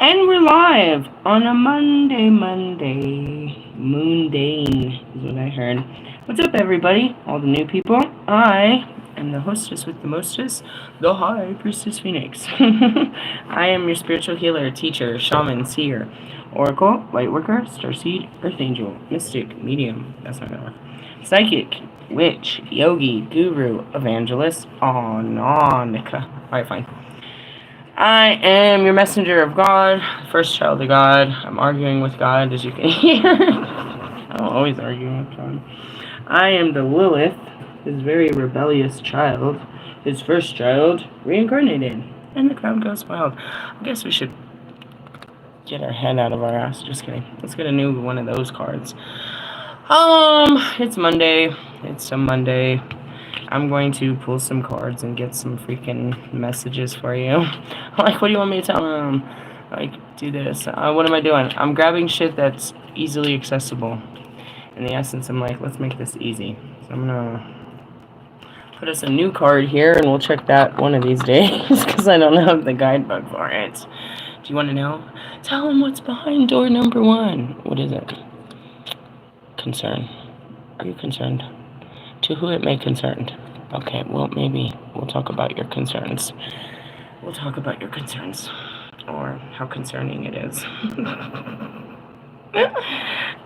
And we're live on a Monday. Mundane is what I heard. What's up, everybody? All the new people. I am the hostess with the mostest, the High Priestess Phoenix. I am your spiritual healer, teacher, shaman, seer, oracle, lightworker, starseed, earth angel, mystic, medium. That's not gonna work. Psychic, witch, yogi, guru, evangelist, Anonika. Alright, fine. I am your messenger of God, first child of God. I'm arguing with God, as you can hear. I'm always arguing with God. I am the Lilith, his very rebellious child, his first child, reincarnated. And the crowd goes wild. I guess we should get our head out of our ass. Just kidding. Let's get a new one of those cards. It's Monday. It's a Monday. I'm going to pull some cards and get some freaking messages for you. Like, what do you want me to tell them? Like, do this. What am I doing? I'm grabbing shit that's easily accessible. In the essence, I'm like, let's make this easy. So I'm gonna put us a new card here, and we'll check that one of these days, because I don't have the guidebook for it. Do you want to know? Tell them what's behind door number 1. What is it? Concern. Are you concerned? To who it may concern. Okay, well, maybe we'll talk about your concerns. We'll talk about your concerns. Or how concerning it is.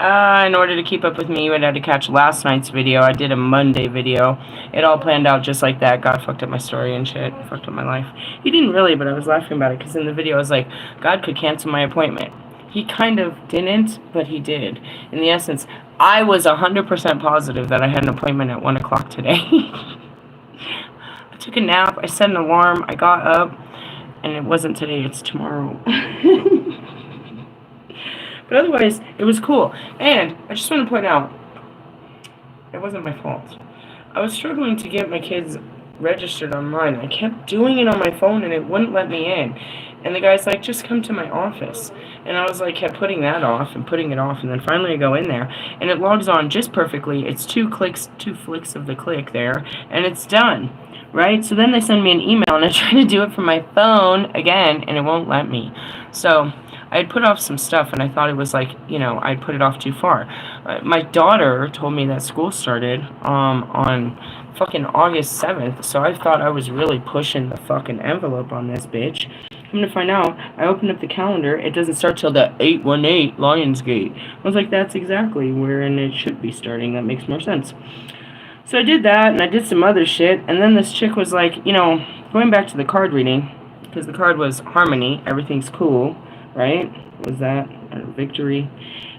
In order to keep up with me, you would have to catch last night's video. I did a Monday video. It all planned out just like that. God fucked up my story and shit. Fucked up my life. He didn't really, but I was laughing about it, because in the video I was like, God could cancel my appointment. He kind of didn't, but he did. In the essence, I was 100% positive that I had an appointment at 1 o'clock today. I took a nap, I set an alarm, I got up, and it wasn't today, it's tomorrow. But otherwise, it was cool. And I just want to point out, it wasn't my fault. I was struggling to get my kids registered online. I kept doing it on my phone, and it wouldn't let me in. And the guy's like, just come to my office. And I was like, kept putting that off and putting it off. And then finally I go in there, and it logs on just perfectly. It's 2 flicks of the click there, and it's done. Right? So then they send me an email, and I try to do it from my phone again, and it won't let me. So I had put off some stuff, and I thought it was like, I'd put it off too far. My daughter told me that school started on fucking August 7th, so I thought I was really pushing the fucking envelope on this bitch. I'm gonna find out. I opened up the calendar. It doesn't start till the 818 Lionsgate. I was like, that's exactly wherein it should be starting. That makes more sense. So I did that, and I did some other shit, and then this chick was like, going back to the card reading, because the card was harmony, everything's cool, right? Was that victory?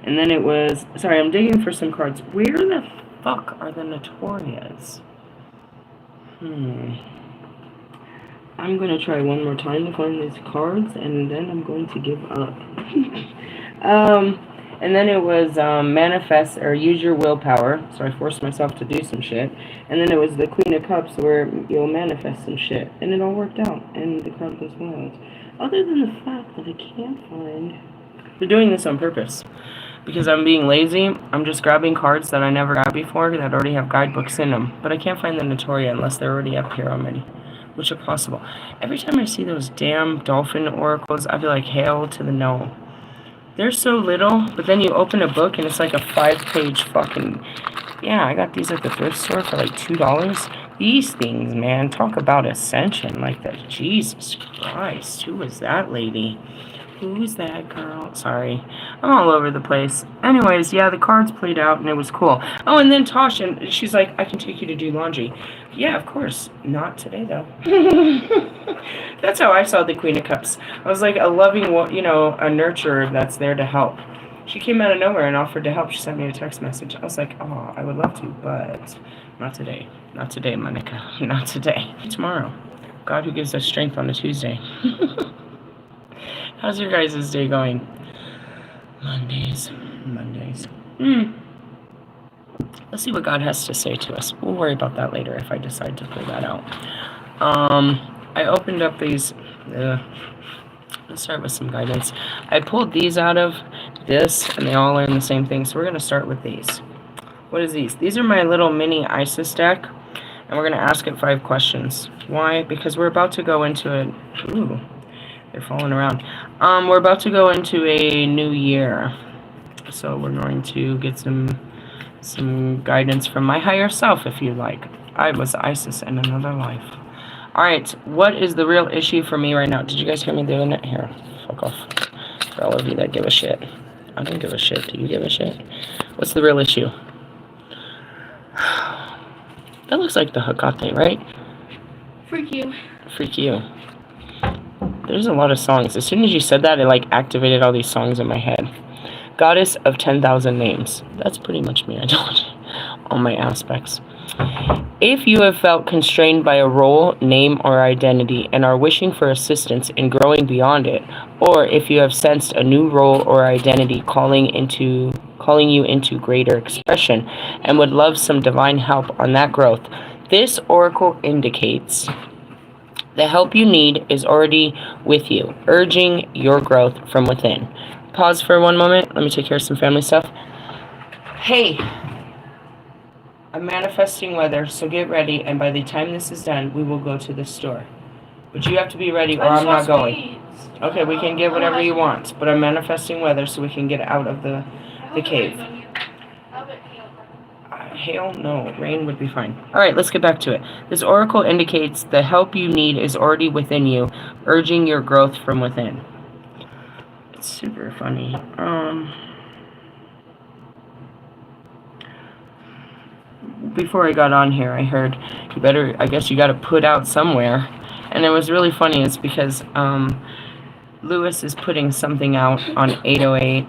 And then it was, sorry, I'm digging for some cards. Where the fuck are the Notorias? I'm going to try one more time to find these cards, and then I'm going to give up. And then it was manifest or use your willpower. So I forced myself to do some shit. And then it was the Queen of Cups, where you'll manifest some shit. And it all worked out, and the crowd goes wild. Other than the fact that I can't find... They're doing this on purpose. Because I'm being lazy, I'm just grabbing cards that I never got before that already have guidebooks in them. But I can't find the Notoria unless they're already up here already, which are possible. Every time I see those damn dolphin oracles, I feel like, hail to the no. They're so little, but then you open a book and it's like a 5-page fucking... Yeah, I got these at the thrift store for like $2. These things, man, talk about ascension like that. Jesus Christ, who was that lady? Who's that girl? Sorry. I'm all over the place. Anyways, yeah, the cards played out, and it was cool. Oh, and then Tasha, she's like, I can take you to do laundry. Yeah, of course. Not today, though. That's how I saw the Queen of Cups. I was like a loving, a nurturer that's there to help. She came out of nowhere and offered to help. She sent me a text message. I was like, oh, I would love to, but not today. Not today, Monica. Not today. Tomorrow. God who gives us strength on a Tuesday. How's your guys' day going? Mondays. Let's see what God has to say to us. We'll worry about that later if I decide to pull that out. I opened up these... let's start with some guidance. I pulled these out of this, and they all are in the same thing. So we're going to start with these. What is these? These are my little mini ISIS deck, and we're going to ask it 5 questions. Why? Because we're about to go into it. Ooh. They're falling around. We're about to go into a new year. So we're going to get some guidance from my higher self, if you like. I was Isis in another life. Alright, what is the real issue for me right now? Did you guys hear me doing it? Here, fuck off. For all of you that give a shit. I don't give a shit. Do you give a shit? What's the real issue? That looks like the Hecate, right? Freak you. Freak you. There's a lot of songs. As soon as you said that, it like activated all these songs in my head. Goddess of 10,000 names. That's pretty much me. I don't. All my aspects. If you have felt constrained by a role, name, or identity and are wishing for assistance in growing beyond it, or if you have sensed a new role or identity calling you into greater expression and would love some divine help on that growth, this oracle indicates the help you need is already with you, urging your growth from within. Pause for one moment. Let me take care of some family stuff. Hey, I'm manifesting weather, so get ready, and by the time this is done, we will go to the store. But you have to be ready, or I'm not going. Okay, we can get whatever you want, but I'm manifesting weather so we can get out of the cave. Hail? No, rain would be fine. Alright, let's get back to it. This oracle indicates the help you need is already within you, urging your growth from within. It's super funny. Before I got on here, I heard I guess you gotta put out somewhere. And it was really funny. It's because Lewis is putting something out on 808.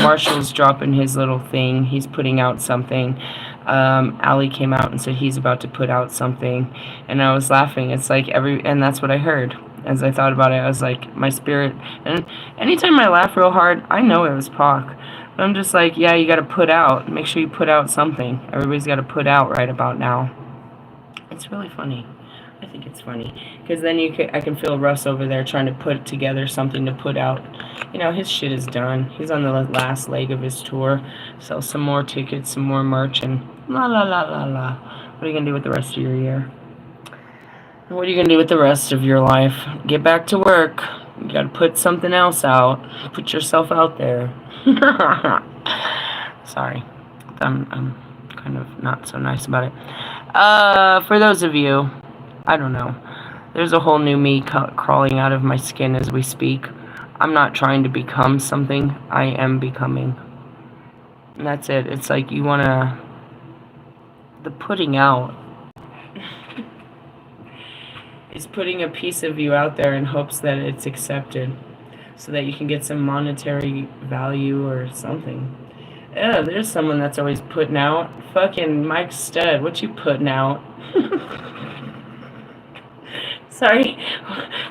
Marshall's dropping his little thing. He's putting out something. Ali came out and said he's about to put out something. And I was laughing. It's like and that's what I heard. As I thought about it, I was like, my spirit. And anytime I laugh real hard, I know it was Pac. But I'm just like, yeah, you got to put out. Make sure you put out something. Everybody's got to put out right about now. It's really funny. I think it's funny. Because then I can feel Russ over there trying to put together something to put out. You know, his shit is done. He's on the last leg of his tour. Sell some more tickets, some more merch, and la la la la la. What are you going to do with the rest of your year? What are you going to do with the rest of your life? Get back to work. You got to put something else out. Put yourself out there. Sorry. I'm kind of not so nice about it. For those of you, I don't know. There's a whole new me crawling out of my skin as we speak. I'm not trying to become something. I am becoming. And that's it. It's like you want to... The putting out is putting a piece of you out there in hopes that it's accepted so that you can get some monetary value or something. Yeah, there's someone that's always putting out. Fucking Mike Stud, what you putting out? Sorry,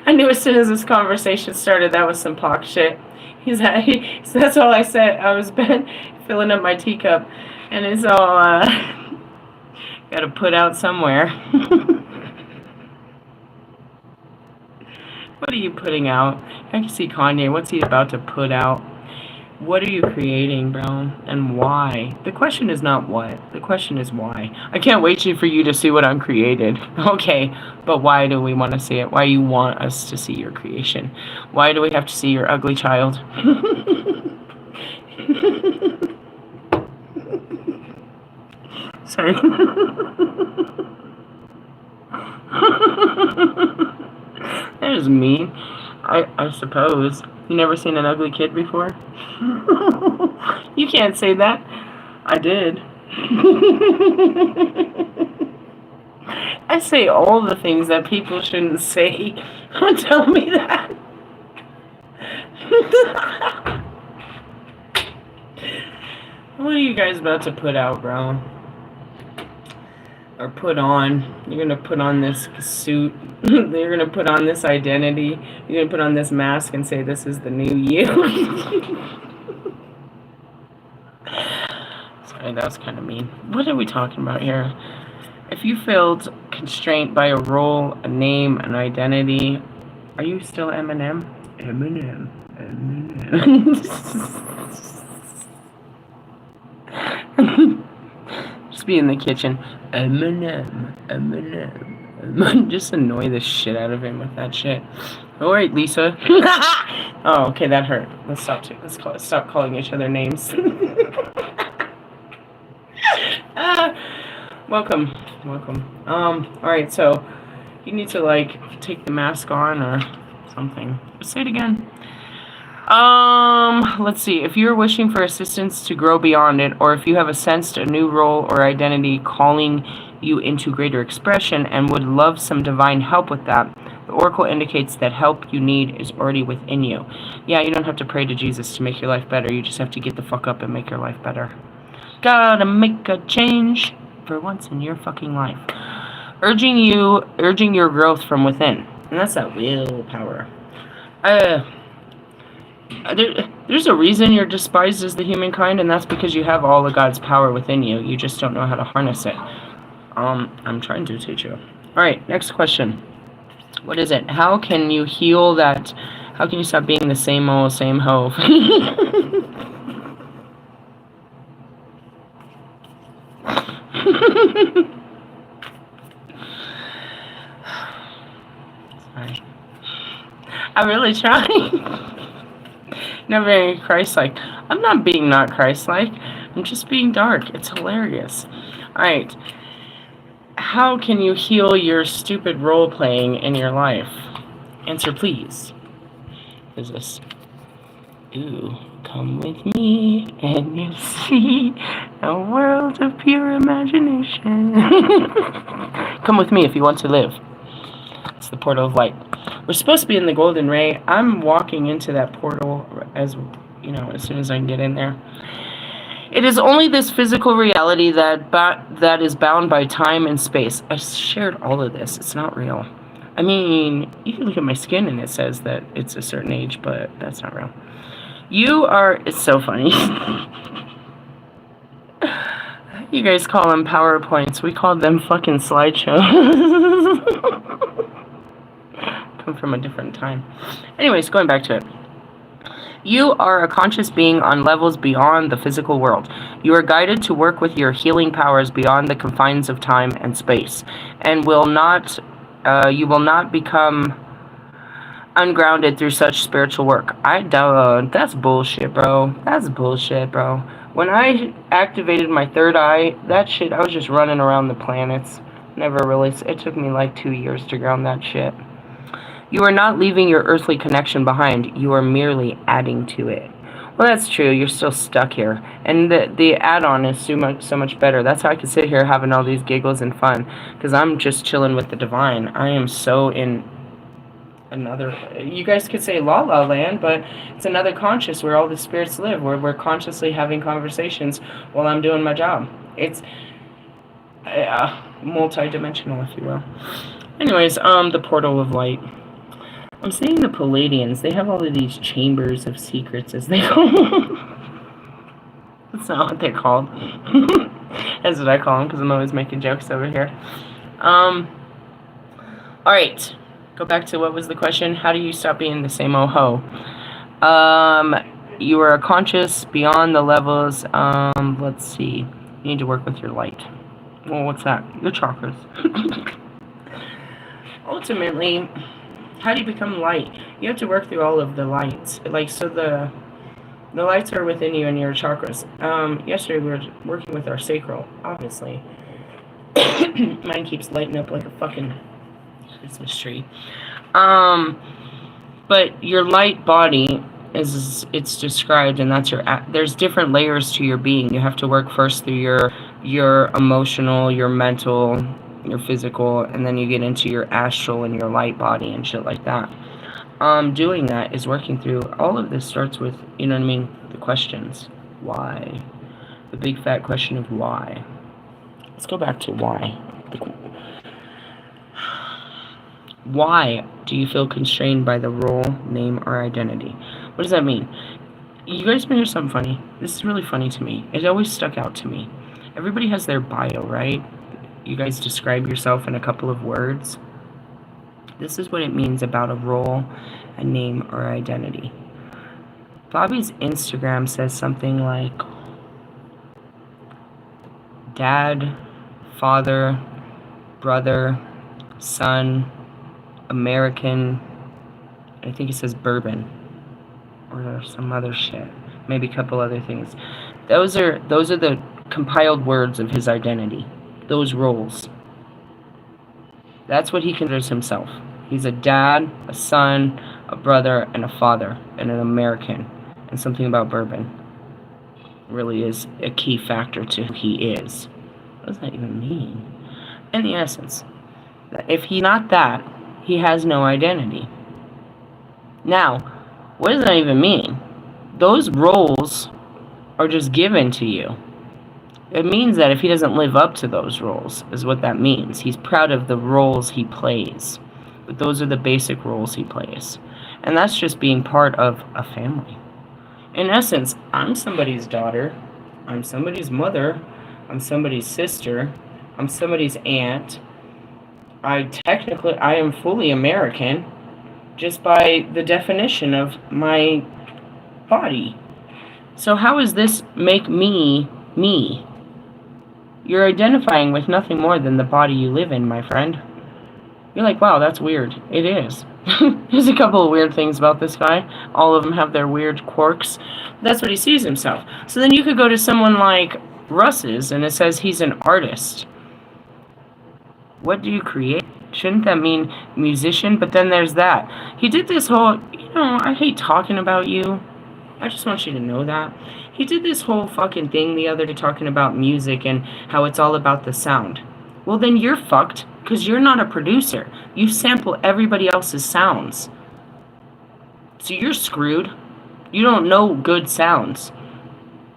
I knew as soon as this conversation started that was some Pac shit. So that's all I said. I was filling up my teacup, and it's all, gotta put out somewhere. What are you putting out? I can see Kanye. What's he about to put out? What are you creating, bro? And why? The question is not what. The question is why. I can't wait for you to see what I'm created. Okay, but why do we want to see it? Why do you want us to see your creation? Why do we have to see your ugly child? Sorry. That is mean. I suppose. You never seen an ugly kid before? You can't say that. I did. I say all the things that people shouldn't say. Don't tell me that. What are you guys about to put out, bro? Or put on. You're gonna put on this suit. You're gonna put on this identity. You're gonna put on this mask and say this is the new you. Sorry, that was kind of mean. What are we talking about here? If you felt constrained by a role, a name, an identity, are you still Eminem? Eminem. Just be in the kitchen. Eminem. Just annoy the shit out of him with that shit. All right, Lisa. Oh, okay, that hurt. Let's stop. Stop calling each other names. Welcome. All right. So you need to like take the mask on or something. Say it again. Let's see. If you're wishing for assistance to grow beyond it, or if you have sensed a new role or identity calling you into greater expression and would love some divine help with that, the oracle indicates that help you need is already within you. Yeah, you don't have to pray to Jesus to make your life better. You just have to get the fuck up and make your life better. Gotta make a change for once in your fucking life. Urging your growth from within. And that's that willpower. There's a reason you're despised as the humankind, and that's because you have all of God's power within you. You just don't know how to harness it. I'm trying to teach you. Alright, next question. What is it? How can you heal that? How can you stop being the same old, same hoe? Sorry. I'm really trying. Not very Christ-like. I'm not being not Christ-like. I'm just being dark. It's hilarious. Alright. How can you heal your stupid role-playing in your life? Answer, please. What is this? Ooh, come with me and you'll see a world of pure imagination. Come with me if you want to live. It's the portal of light. We're supposed to be in the golden ray. I'm walking into that portal as soon as I can get in there. It is only this physical reality that is bound by time and space. I shared all of this. It's not real. I mean, you can look at my skin and it says that it's a certain age, but that's not real. It's so funny. You guys call them PowerPoints. We call them fucking slideshows. Come from a different time. Anyways, going back to it. You are a conscious being on levels beyond the physical world. You are guided to work with your healing powers beyond the confines of time and space, and you will not become ungrounded through such spiritual work. That's bullshit, bro. When I activated my third eye, that shit, I was just running around the planets. It took me like 2 years to ground that shit. You are not leaving your earthly connection behind. You are merely adding to it. Well, that's true. You're still stuck here. And the add-on is so much better. That's how I can sit here having all these giggles and fun. Because I'm just chilling with the divine. I am so in another... You guys could say La La Land, but it's another conscious where all the spirits live. Where we're consciously having conversations while I'm doing my job. It's multi-dimensional, if you will. Anyways, the portal of light. I'm seeing the Palladians. They have all of these chambers of secrets, as they call them. That's not what they're called. That's what I call them, because I'm always making jokes over here. Alright. Go back to what was the question. How do you stop being the same old hoe? You are conscious beyond the levels. Let's see. You need to work with your light. Well, what's that? Your chakras. Ultimately... How do you become light? You have to work through all of the lights. So the lights are within you and your chakras. Yesterday we were working with our sacral, obviously. Mine keeps lighting up like a fucking Christmas tree. But your light body it's described, and that's there's different layers to your being. You have to work first through your emotional, your mental, your physical, and then you get into your astral and your light body and shit like that. Doing that is working through all of this. Starts with, the questions. Why? The big fat question of why. Let's go back to why. Why do you feel constrained by the role, name, or identity? What does that mean? You guys want to hear something funny? This is really funny to me. It always stuck out to me. Everybody has their bio, right? You guys describe yourself in a couple of words. This is what it means about a role, a name, or identity. Bobby's Instagram says something like dad, father, brother, son, American, I think it says bourbon, or some other shit, maybe a couple other things. Those are the compiled words of his identity, those roles. That's what he considers himself. He's a dad, a son, a brother, and a father, and an American. And something about bourbon really is a key factor to who he is. What does that even mean? In the essence, if he's not that, he has no identity. Now, what does that even mean? Those roles are just given to you. It means that if he doesn't live up to those roles, is what that means. He's proud of the roles he plays. But those are the basic roles he plays. And that's just being part of a family. In essence, I'm somebody's daughter. I'm somebody's mother. I'm somebody's sister. I'm somebody's aunt. I am fully American just by the definition of my body. So how does this make me me? You're identifying with nothing more than the body you live in, my friend. You're like, wow, that's weird. It is. There's a couple of weird things about this guy. All of them have their weird quirks. That's what he sees himself. So then you could go to someone like Russ's, and it says he's an artist. What do you create? Shouldn't that mean musician? But then there's that. He did this whole, I hate talking about you. I just want you to know that. He did this whole fucking thing the other day talking about music and how it's all about the sound. Well, then you're fucked because you're not a producer. You sample everybody else's sounds. So you're screwed. You don't know good sounds.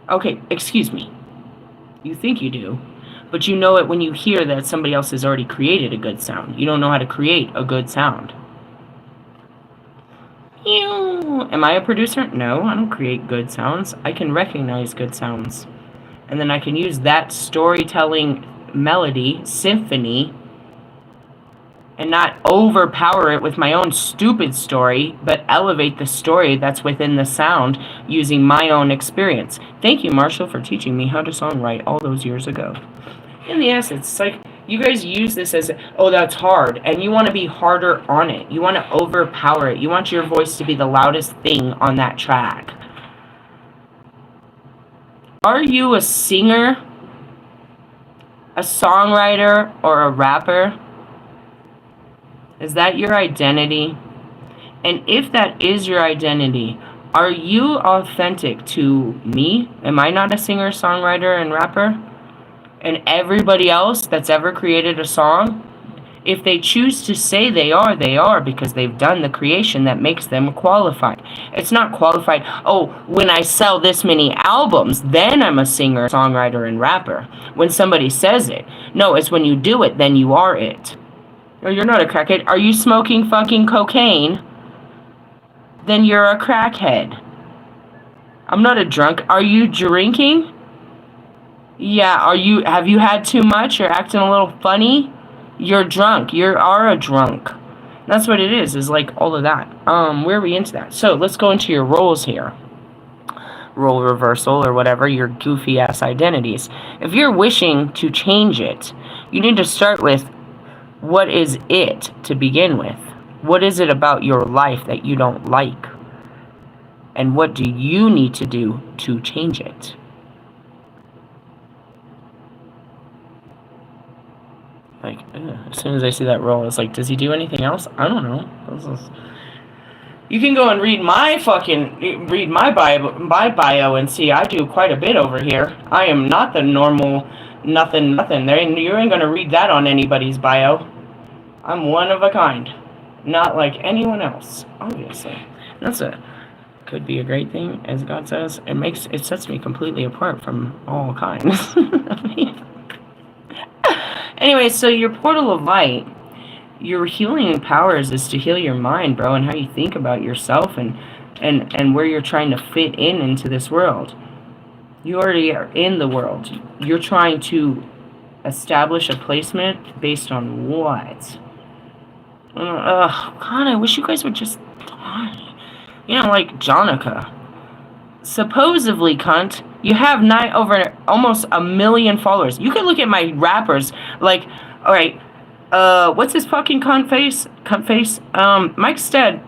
Okay, excuse me. You think you do, but you know it when you hear that somebody else has already created a good sound. You don't know how to create a good sound. Am I a producer? No, I don't create good sounds. I can recognize good sounds. And then I can use that storytelling melody, symphony, and not overpower it with my own stupid story, but elevate the story that's within the sound using my own experience. Thank you, Marshall, for teaching me how to songwrite all those years ago. In the essence, it's like you guys use this as, oh, that's hard, and you want to be harder on it. You want to overpower it. You want your voice to be the loudest thing on that track. Are you a singer, a songwriter, or a rapper? Is that your identity? And if that is your identity, are you authentic to me? Am I not a singer, songwriter, and rapper? And everybody else that's ever created a song, if they choose to say they are because they've done the creation that makes them qualified. It's not qualified, oh, when I sell this many albums, then I'm a singer, songwriter, and rapper. When somebody says it. No, it's when you do it, then you are it. Or you're not a crackhead. Are you smoking fucking cocaine? Then you're a crackhead. I'm not a drunk. Are you drinking? Yeah, have you had too much? You're acting a little funny? You're drunk. You are a drunk. That's what it is like all of that. Where are we into that? So let's go into your roles here. Role reversal or whatever, your goofy ass identities. If you're wishing to change it, you need to start with what is it to begin with? What is it about your life that you don't like? And what do you need to do to change it? Like, as soon as I see that role, it's like, does he do anything else? I don't know. You can go and read my bio and see I do quite a bit over here. I am not the normal nothing. You ain't gonna read that on anybody's bio. I'm one of a kind, not like anyone else, obviously. Could be a great thing, as God says. It sets me completely apart from all kinds. Anyway, so your portal of light, your healing powers is to heal your mind, bro, and how you think about yourself and where you're trying to fit into this world. You already are in the world. You're trying to establish a placement based on what? God, I wish you guys would just die. Like Jonica. Supposedly, cunt, you have almost 1 million followers. You can look at my rappers, like, alright, what's his fucking cunt face? Mike Stead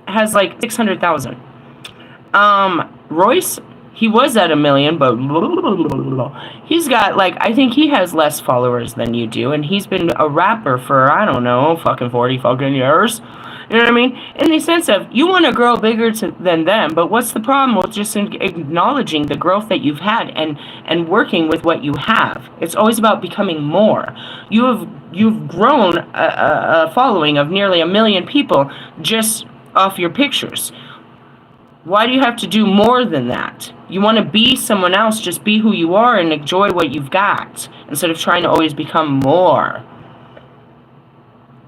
has like 600,000. Royce, he was at 1 million, but he's got like, I think he has less followers than you do, and he's been a rapper for, I don't know, fucking 40 fucking years. You know what I mean? In the sense of, you want to grow bigger than them, but what's the problem with just acknowledging the growth that you've had and working with what you have? It's always about becoming more. You've grown a following of nearly 1 million people just off your pictures. Why do you have to do more than that? You want to be someone else, just be who you are and enjoy what you've got, instead of trying to always become more.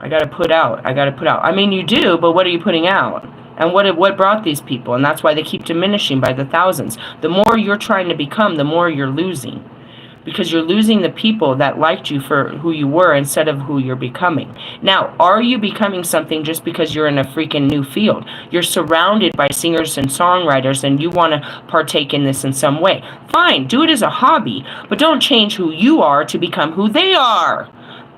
I gotta put out. I mean, you do, but what are you putting out? And what brought these people? And that's why they keep diminishing by the thousands. The more you're trying to become, the more you're losing. Because you're losing the people that liked you for who you were instead of who you're becoming. Now, are you becoming something just because you're in a freaking new field? You're surrounded by singers and songwriters and you want to partake in this in some way. Fine, do it as a hobby, but don't change who you are to become who they are.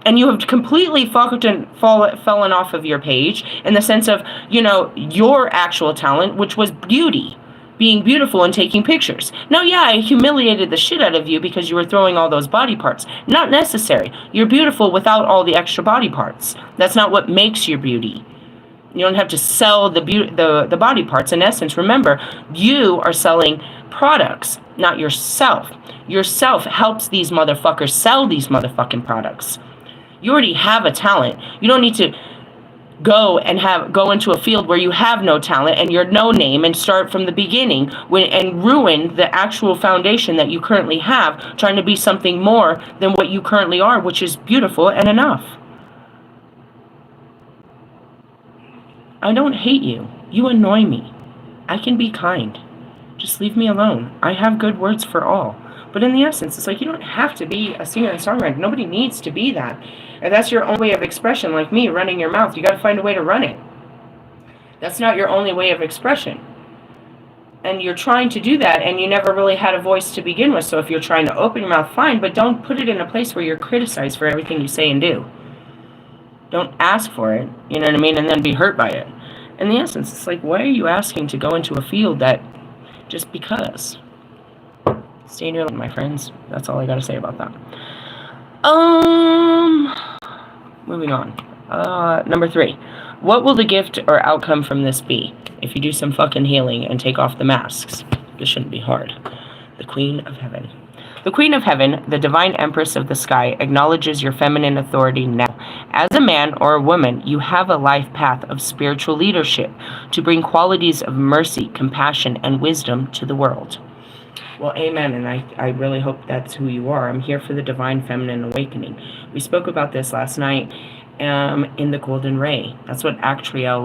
And you have completely fallen off of your page in the sense of, your actual talent, which was beauty. Being beautiful and taking pictures. Now, yeah, I humiliated the shit out of you because you were throwing all those body parts. Not necessary. You're beautiful without all the extra body parts. That's not what makes your beauty. You don't have to sell the body parts. In essence, remember, you are selling products, not yourself. Yourself helps these motherfuckers sell these motherfucking products. You already have a talent. You don't need to go into a field where you have no talent and you're no name and start from the beginning and ruin the actual foundation that you currently have, trying to be something more than what you currently are, which is beautiful and enough. I don't hate you. You annoy me. I can be kind. Just leave me alone. I have good words for all. But in the essence, it's like, you don't have to be a singer and songwriter. Nobody needs to be that. If that's your own way of expression, like me, running your mouth, you got to find a way to run it. That's not your only way of expression. And you're trying to do that, and you never really had a voice to begin with. So if you're trying to open your mouth, fine, but don't put it in a place where you're criticized for everything you say and do. Don't ask for it, you know what I mean, and then be hurt by it. In the essence, it's like, why are you asking to go into a field that just because? Stay in your lane, my friends. That's all I got to say about that. Moving on. Number 3. What will the gift or outcome from this be? If you do some fucking healing and take off the masks. This shouldn't be hard. The Queen of Heaven. The Queen of Heaven, the divine empress of the sky, acknowledges your feminine authority now. As a man or a woman, you have a life path of spiritual leadership to bring qualities of mercy, compassion, and wisdom to the world. Well, amen, and I really hope that's who you are. I'm here for the divine feminine awakening. We spoke about this last night in the Golden Ray. That's what Judiel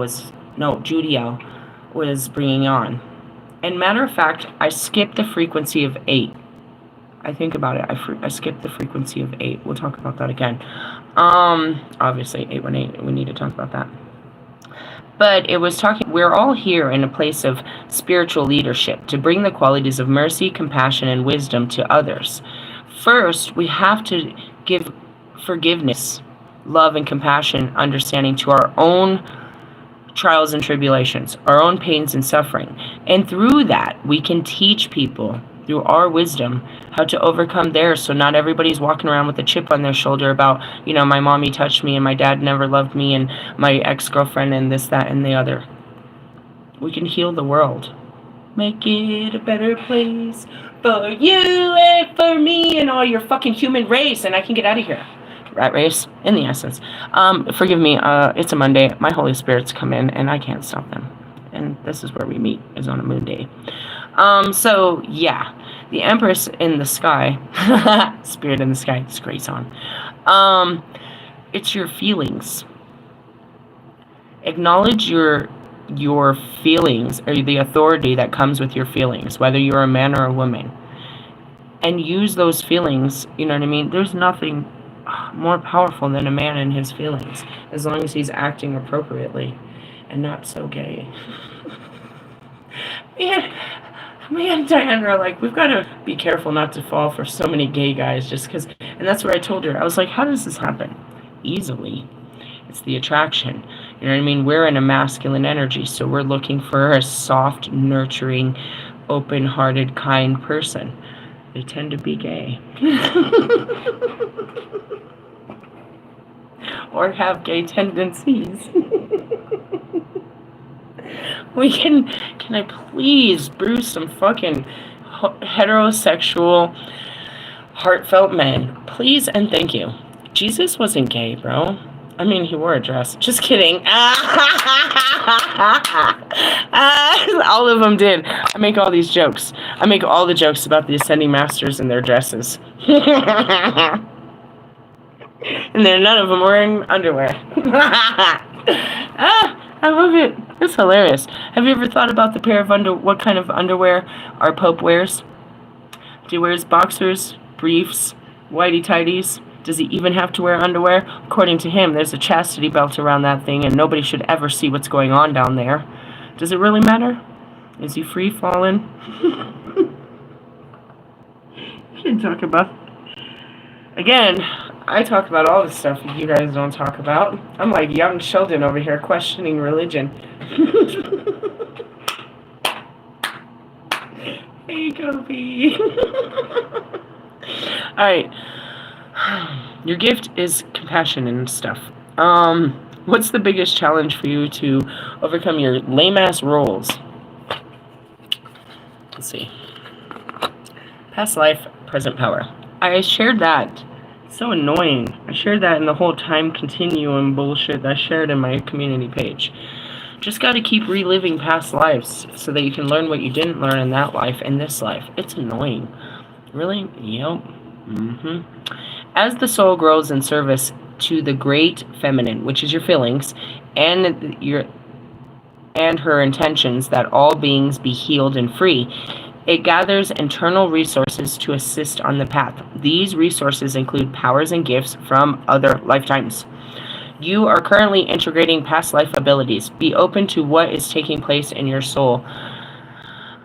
was bringing on. And matter of fact, I skipped the frequency of 8. I think about it. I skipped the frequency of 8. We'll talk about that again. Obviously, 818, we need to talk about that. But it was talking, we're all here in a place of spiritual leadership to bring the qualities of mercy, compassion, and wisdom to others. First, we have to give forgiveness, love, and compassion, understanding to our own trials and tribulations, our own pains and suffering. And through that, we can teach people, through our wisdom, how to overcome theirs, so not everybody's walking around with a chip on their shoulder about, my mommy touched me and my dad never loved me and my ex-girlfriend and this, that, and the other. We can heal the world. Make it a better place for you and for me and all your fucking human race, and I can get out of here. Rat race, in the essence. Forgive me, it's a Monday. My Holy Spirits come in and I can't stop them. And this is where we meet, is on a moon day. So, yeah. The Empress in the sky, Spirit in the sky, it's Grace on. It's your feelings. Acknowledge your feelings, or the authority that comes with your feelings, whether you're a man or a woman. And use those feelings, you know what I mean? There's nothing more powerful than a man and his feelings, as long as he's acting appropriately and not so gay. Me and Diana are like, we've got to be careful not to fall for so many gay guys, just because, and that's where I told her, I was like, how does this happen? easily. It's the attraction. You know what I mean? We're in a masculine energy, so we're looking for a soft, nurturing, open-hearted, kind person. They tend to be gay. Or have gay tendencies. Can I please brew some fucking heterosexual, heartfelt men? Please and thank you. Jesus wasn't gay, bro. I mean, he wore a dress. Just kidding. All of them did. I make all these jokes. I make all the jokes about the ascending masters and their dresses. And then none of them wearing underwear. I love it. It's hilarious. Have you ever thought about the pair of what kind of underwear our Pope wears? Do he wears boxers, briefs, whitey-tighties? Does he even have to wear underwear? According to him, there's a chastity belt around that thing, and nobody should ever see what's going on down there. Does it really matter? Is he free-falling? We can talk about... Again, I talk about all the stuff that you guys don't talk about. I'm like young Sheldon over here questioning religion. Hey, Kobe. Alright. Your gift is compassion and stuff. What's the biggest challenge for you to overcome your lame-ass roles? Let's see. Past life, present power. I shared that. So annoying. I shared that in the whole time continuum bullshit that I shared in my community page. Just got to keep reliving past lives so that you can learn what you didn't learn in that life and this life. It's annoying. Really? Yep. As the soul grows in service to the great feminine, which is your feelings, and her intentions that all beings be healed and free, it gathers internal resources to assist on the path. These resources include powers and gifts from other lifetimes. You are currently integrating past life abilities. Be open to what is taking place in your soul.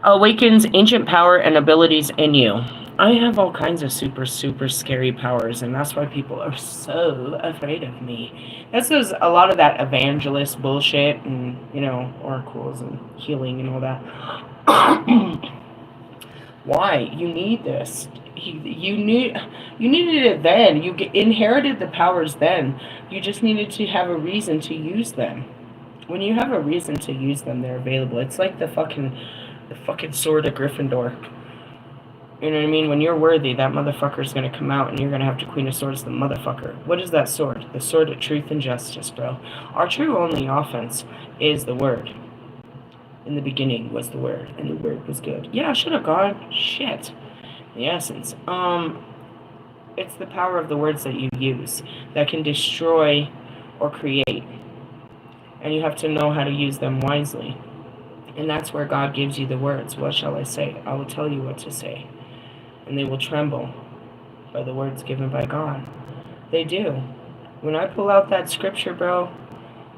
Awakens ancient power and abilities in you. I have all kinds of super, super scary powers, and that's why people are so afraid of me. That's a lot of that evangelist bullshit and, oracles and healing and all that. Why? You need this. You needed it then. You inherited the powers then. You just needed to have a reason to use them. When you have a reason to use them, they're available. It's like the fucking sword of Gryffindor. You know what I mean? When you're worthy, that motherfucker's gonna come out and you're gonna have to Queen of Swords the motherfucker. What is that sword? The sword of truth and justice, bro. Our true only offense is the word. In the beginning was the word, and the word was good. Yeah, shut up, God. Shit. The essence. It's the power of the words that you use that can destroy or create. And you have to know how to use them wisely. And that's where God gives you the words. What shall I say? I will tell you what to say. And they will tremble by the words given by God. They do. When I pull out that scripture, bro,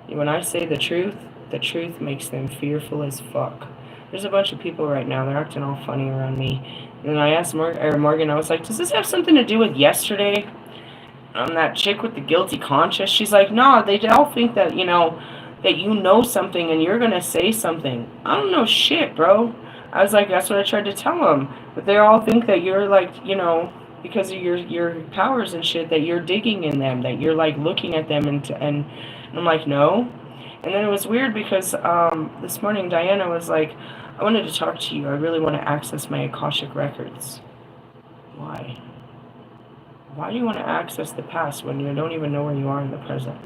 when I say the truth makes them fearful as fuck. There's a bunch of people right now, they're acting all funny around me. And I asked Morgan, I was like, does this have something to do with yesterday? That chick with the guilty conscience, she's like, no, they all think that, that you know something and you're going to say something. I don't know shit, bro. I was like, that's what I tried to tell them. But they all think that you're like, because of your powers and shit, that you're digging in them, that you're like looking at them and I'm like, no. And then it was weird because this morning Diana was like, I wanted to talk to you. I really want to access my Akashic records. Why? Why do you want to access the past when you don't even know where you are in the present?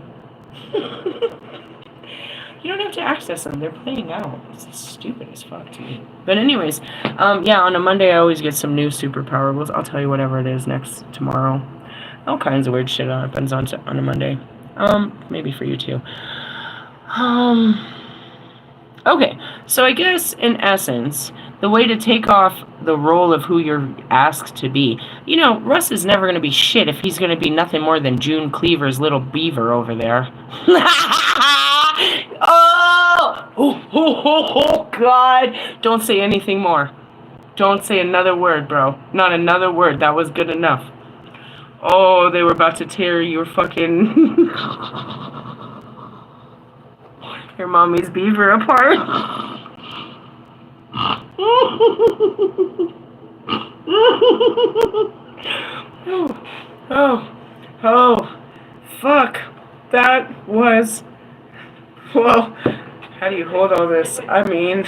You don't have to access them. They're playing out. It's stupid as fuck to me. But anyways, yeah, on a Monday I always get some new superpower. I'll tell you whatever it is tomorrow. All kinds of weird shit happens on a Monday. Maybe for you too. Okay, so I guess in essence, the way to take off the role of who you're asked to be, Russ is never going to be shit if he's going to be nothing more than June Cleaver's little beaver over there. Oh, God. Don't say anything more. Don't say another word, bro. Not another word. That was good enough. Oh, they were about to tear your fucking your mommy's beaver apart. Oh, oh, fuck. That was, well, how do you hold all this? I mean,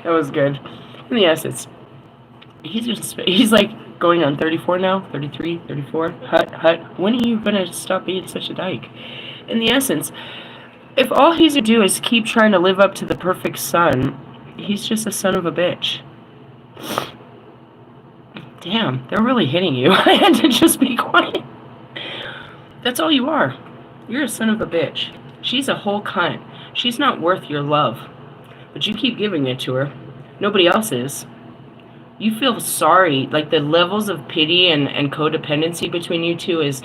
that was good. In the essence, he's like going on 34 now, 33, 34. Hut. When are you gonna stop being such a dyke? In the essence, if all he's to do is keep trying to live up to the perfect son, he's just a son of a bitch. Damn, they're really hitting you. I had to just be quiet. That's all you are. You're a son of a bitch. She's a whole cunt. She's not worth your love. But you keep giving it to her. Nobody else is. You feel sorry. Like the levels of pity and codependency between you two is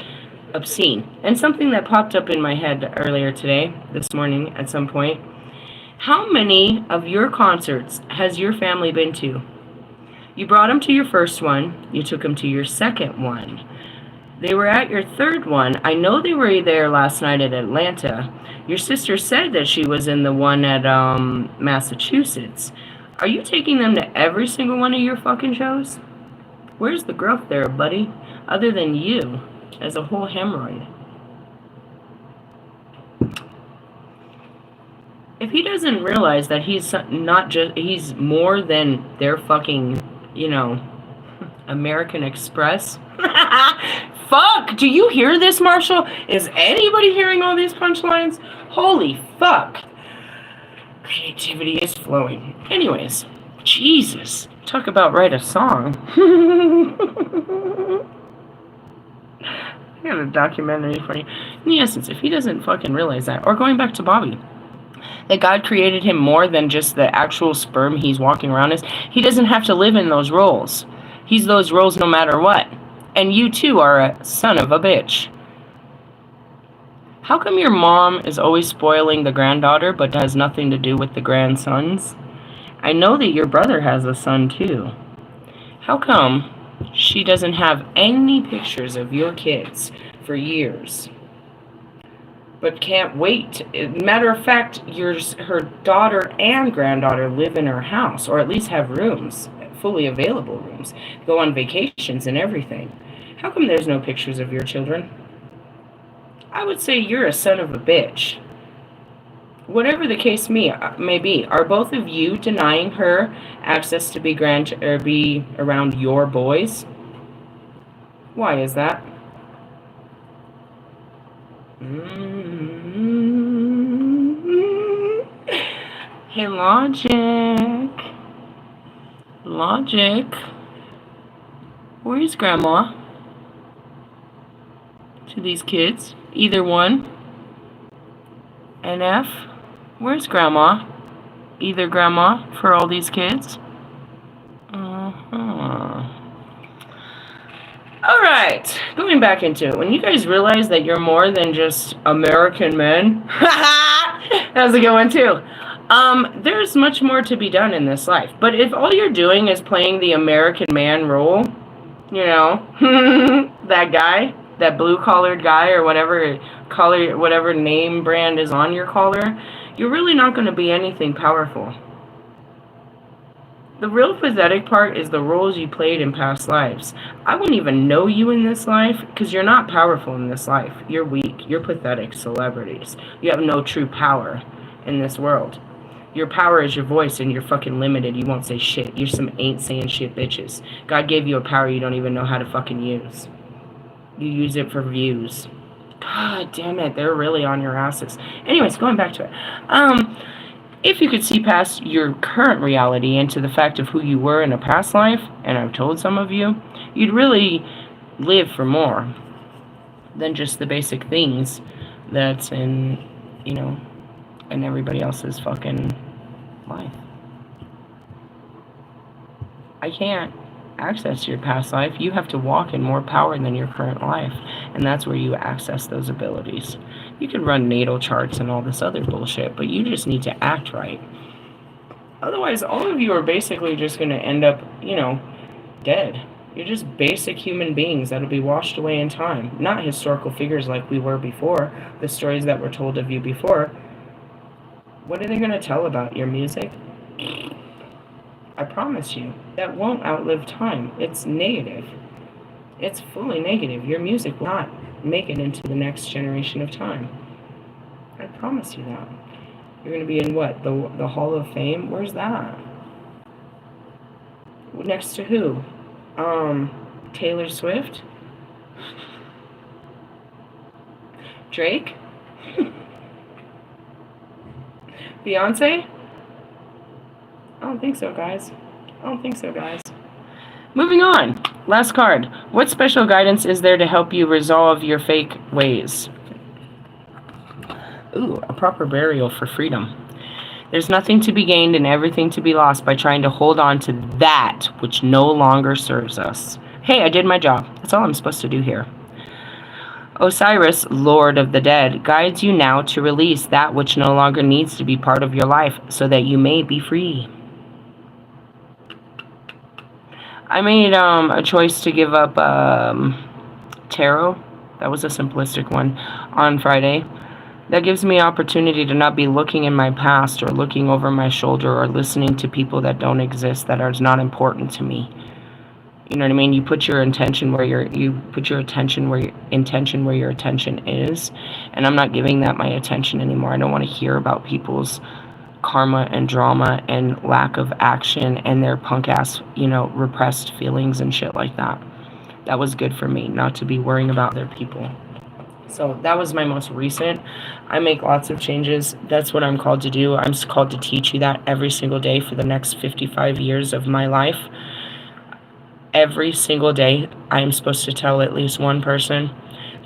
obscene. And something that popped up in my head earlier today, this morning at some point. How many of your concerts has your family been to? You brought them to your first one. You took them to your second one. They were at your third one. I know they were there last night at Atlanta. Your sister said that she was in the one at Massachusetts. Are you taking them to every single one of your fucking shows? Where's the growth there, buddy? Other than you as a whole hemorrhoid. If he doesn't realize that he's not just, he's more than their fucking, American Express. Fuck! Do you hear this, Marshall? Is anybody hearing all these punchlines? Holy fuck! Creativity is flowing. Anyways, Jesus. Talk about write a song. I got a documentary for you. In the essence, if he doesn't fucking realize that, or going back to Bobby, that God created him more than just the actual sperm he's walking around as, he doesn't have to live in those roles. He's those roles no matter what. And you too are a son of a bitch. How come your mom is always spoiling the granddaughter but has nothing to do with the grandsons? I know that your brother has a son too. How come she doesn't have any pictures of your kids for years? But can't wait. Matter of fact, her daughter and granddaughter live in her house, or at least have rooms, fully available rooms, go on vacations and everything. How come there's no pictures of your children? I would say you're a son of a bitch. Whatever the case may be, are both of you denying her access to be around your boys? Why is that? Hey, Logic. Where's Grandma? To these kids? Either one. NF? Where's Grandma? Either Grandma for all these kids? Alright, going back into it. When you guys realize that you're more than just American men, that's a good one too. There's much more to be done in this life. But if all you're doing is playing the American man role, that guy, that blue-collared guy or whatever name brand is on your collar, you're really not going to be anything powerful. The real pathetic part is the roles you played in past lives. I wouldn't even know you in this life because you're not powerful in this life. You're weak. You're pathetic celebrities. You have no true power in this world. Your power is your voice and you're fucking limited. You won't say shit. You're some ain't saying shit bitches. God gave you a power you don't even know how to fucking use. You use it for views. God damn it. They're really on your asses. Anyways, going back to it. If you could see past your current reality into the fact of who you were in a past life, and I've told some of you, you'd really live for more than just the basic things that's in, in everybody else's fucking life. I can't access your past life. You have to walk in more power than your current life, and that's where you access those abilities. You can run natal charts and all this other bullshit, but you just need to act right. Otherwise, all of you are basically just going to end up, dead. You're just basic human beings that'll be washed away in time. Not historical figures like we were before, the stories that were told of you before. What are they going to tell about your music? I promise you, that won't outlive time. It's negative. It's fully negative. Your music will not make it into the next generation of time. I promise you that. You're going to be in what? The Hall of Fame? Where's that? Next to who? Taylor Swift? Drake? Beyonce? I don't think so, guys. I don't think so, guys. Moving on. Last card. What special guidance is there to help you resolve your fake ways? Ooh, a proper burial for freedom. There's nothing to be gained and everything to be lost by trying to hold on to that which no longer serves us. Hey, I did my job. That's all I'm supposed to do here. Osiris, Lord of the Dead, guides you now to release that which no longer needs to be part of your life so that you may be free. I made a choice to give up tarot. That was a simplistic one on Friday. That gives me opportunity to not be looking in my past or looking over my shoulder or listening to people that don't exist, that are not important to me. You know what I mean? You put your intention where your attention where your attention is, and I'm not giving that my attention anymore. I don't want to hear about people's karma and drama and lack of action and their punk ass, repressed feelings and shit like that. That was good for me, not to be worrying about their people. So that was my most recent. I make lots of changes. That's what I'm called to do. I'm called to teach you that every single day for the next 55 years of my life. Every single day, I am supposed to tell at least one person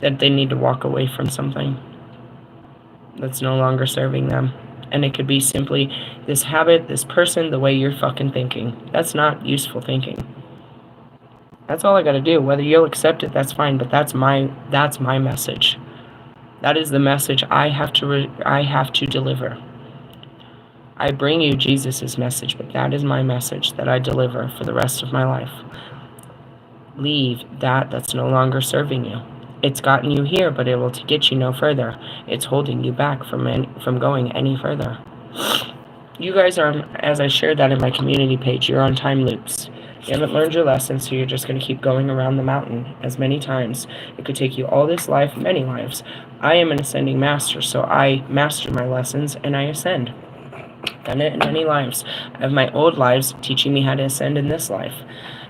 that they need to walk away from something that's no longer serving them. And it could be simply this habit, this person, the way you're fucking thinking. That's not useful thinking. That's all I gotta do. Whether you'll accept it, that's fine. But that's my message. That is the message I have to deliver. I bring you Jesus' message, but that is my message that I deliver for the rest of my life. Leave that's no longer serving you. It's gotten you here, but it will get you no further. It's holding you back from going any further. You guys are, as I shared that in my community page, you're on time loops. You haven't learned your lesson, so you're just going to keep going around the mountain as many times. It could take you all this life, many lives. I am an ascending master, so I master my lessons and I ascend. Done it in many lives. I have my old lives teaching me how to ascend in this life.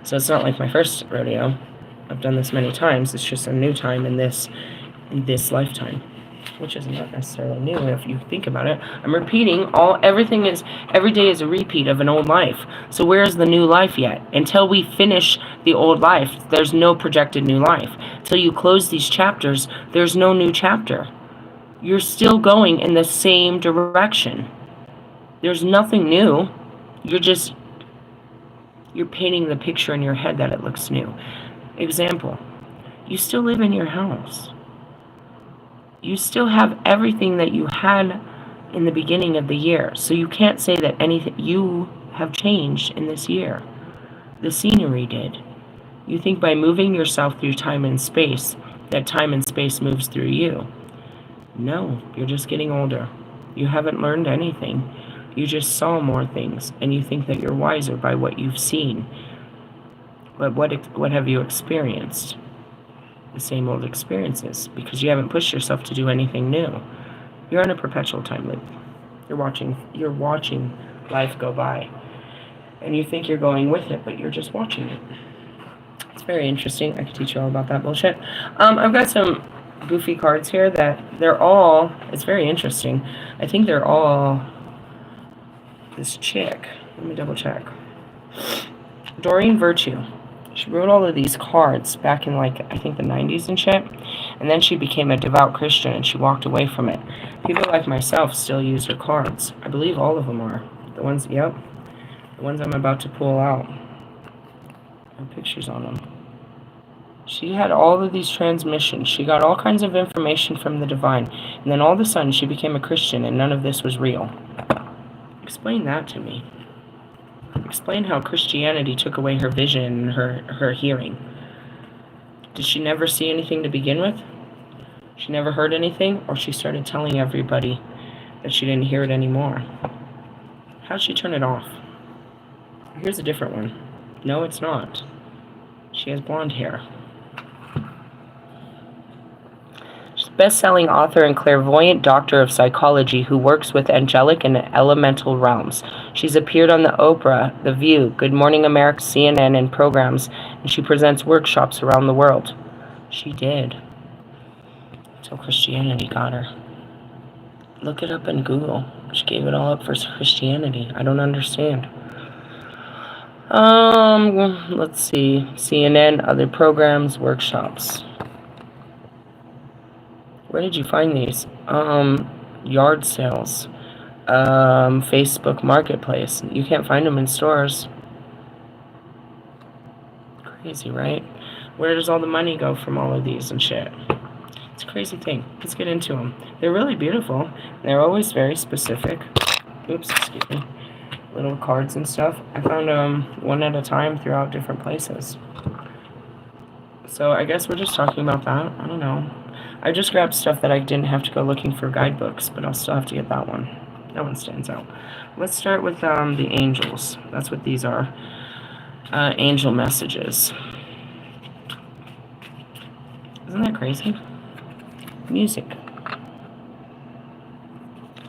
So it's not like my first rodeo. I've done this many times. It's just a new time in this lifetime, which is not necessarily new if you think about it. I'm repeating every day is a repeat of an old life. So where's the new life yet? Until we finish the old life, there's no projected new life. Till you close these chapters, there's no new chapter. You're still going in the same direction. There's nothing new. You're painting the picture in your head that it looks new. Example, you still live in your house. You still have everything that you had in the beginning of the year. So you can't say that anything you have changed in this year. The scenery did. You think by moving yourself through time and space, that time and space moves through you. No, you're just getting older. You haven't learned anything. You just saw more things, and you think that you're wiser by what you've seen. But what have you experienced? The same old experiences, because you haven't pushed yourself to do anything new. You're in a perpetual time loop. You're watching life go by, and you think you're going with it, but you're just watching it. It's very interesting. I could teach you all about that bullshit. I've got some goofy cards here that it's very interesting. I think they're all this chick. Let me double check. Doreen Virtue. She wrote all of these cards back in I think the 90s and shit. And then she became a devout Christian and she walked away from it. People like myself still use her cards. I believe all of them are. The ones I'm about to pull out. And pictures on them. She had all of these transmissions. She got all kinds of information from the divine. And then all of a sudden she became a Christian and none of this was real. Explain that to me. Explain how Christianity took away her vision and her hearing. Did she never see anything to begin with? She never heard anything, or she started telling everybody that she didn't hear it anymore? How'd she turn it off? Here's a different one. No, it's not. She has blonde hair. She's a best-selling author and clairvoyant doctor of psychology who works with angelic and elemental realms. She's appeared on the Oprah, The View, Good Morning America, CNN, and programs, and she presents workshops around the world. She did. Until Christianity got her. Look it up in Google. She gave it all up for Christianity. I don't understand. Let's see. CNN, other programs, workshops. Where did you find these? Yard sales. Facebook Marketplace. You can't find them in stores. Crazy, right? Where does all the money go from all of these and shit? It's a crazy thing. Let's get into them. They're really beautiful. They're always very specific. Oops, excuse me. Little cards and stuff. I found them one at a time throughout different places. So I guess we're just talking about that. I don't know. I just grabbed stuff that I didn't have to go looking for guidebooks, but I'll still have to get that one. That one stands out. Let's start with the angels. That's what these are. Angel messages. Isn't that crazy? Music.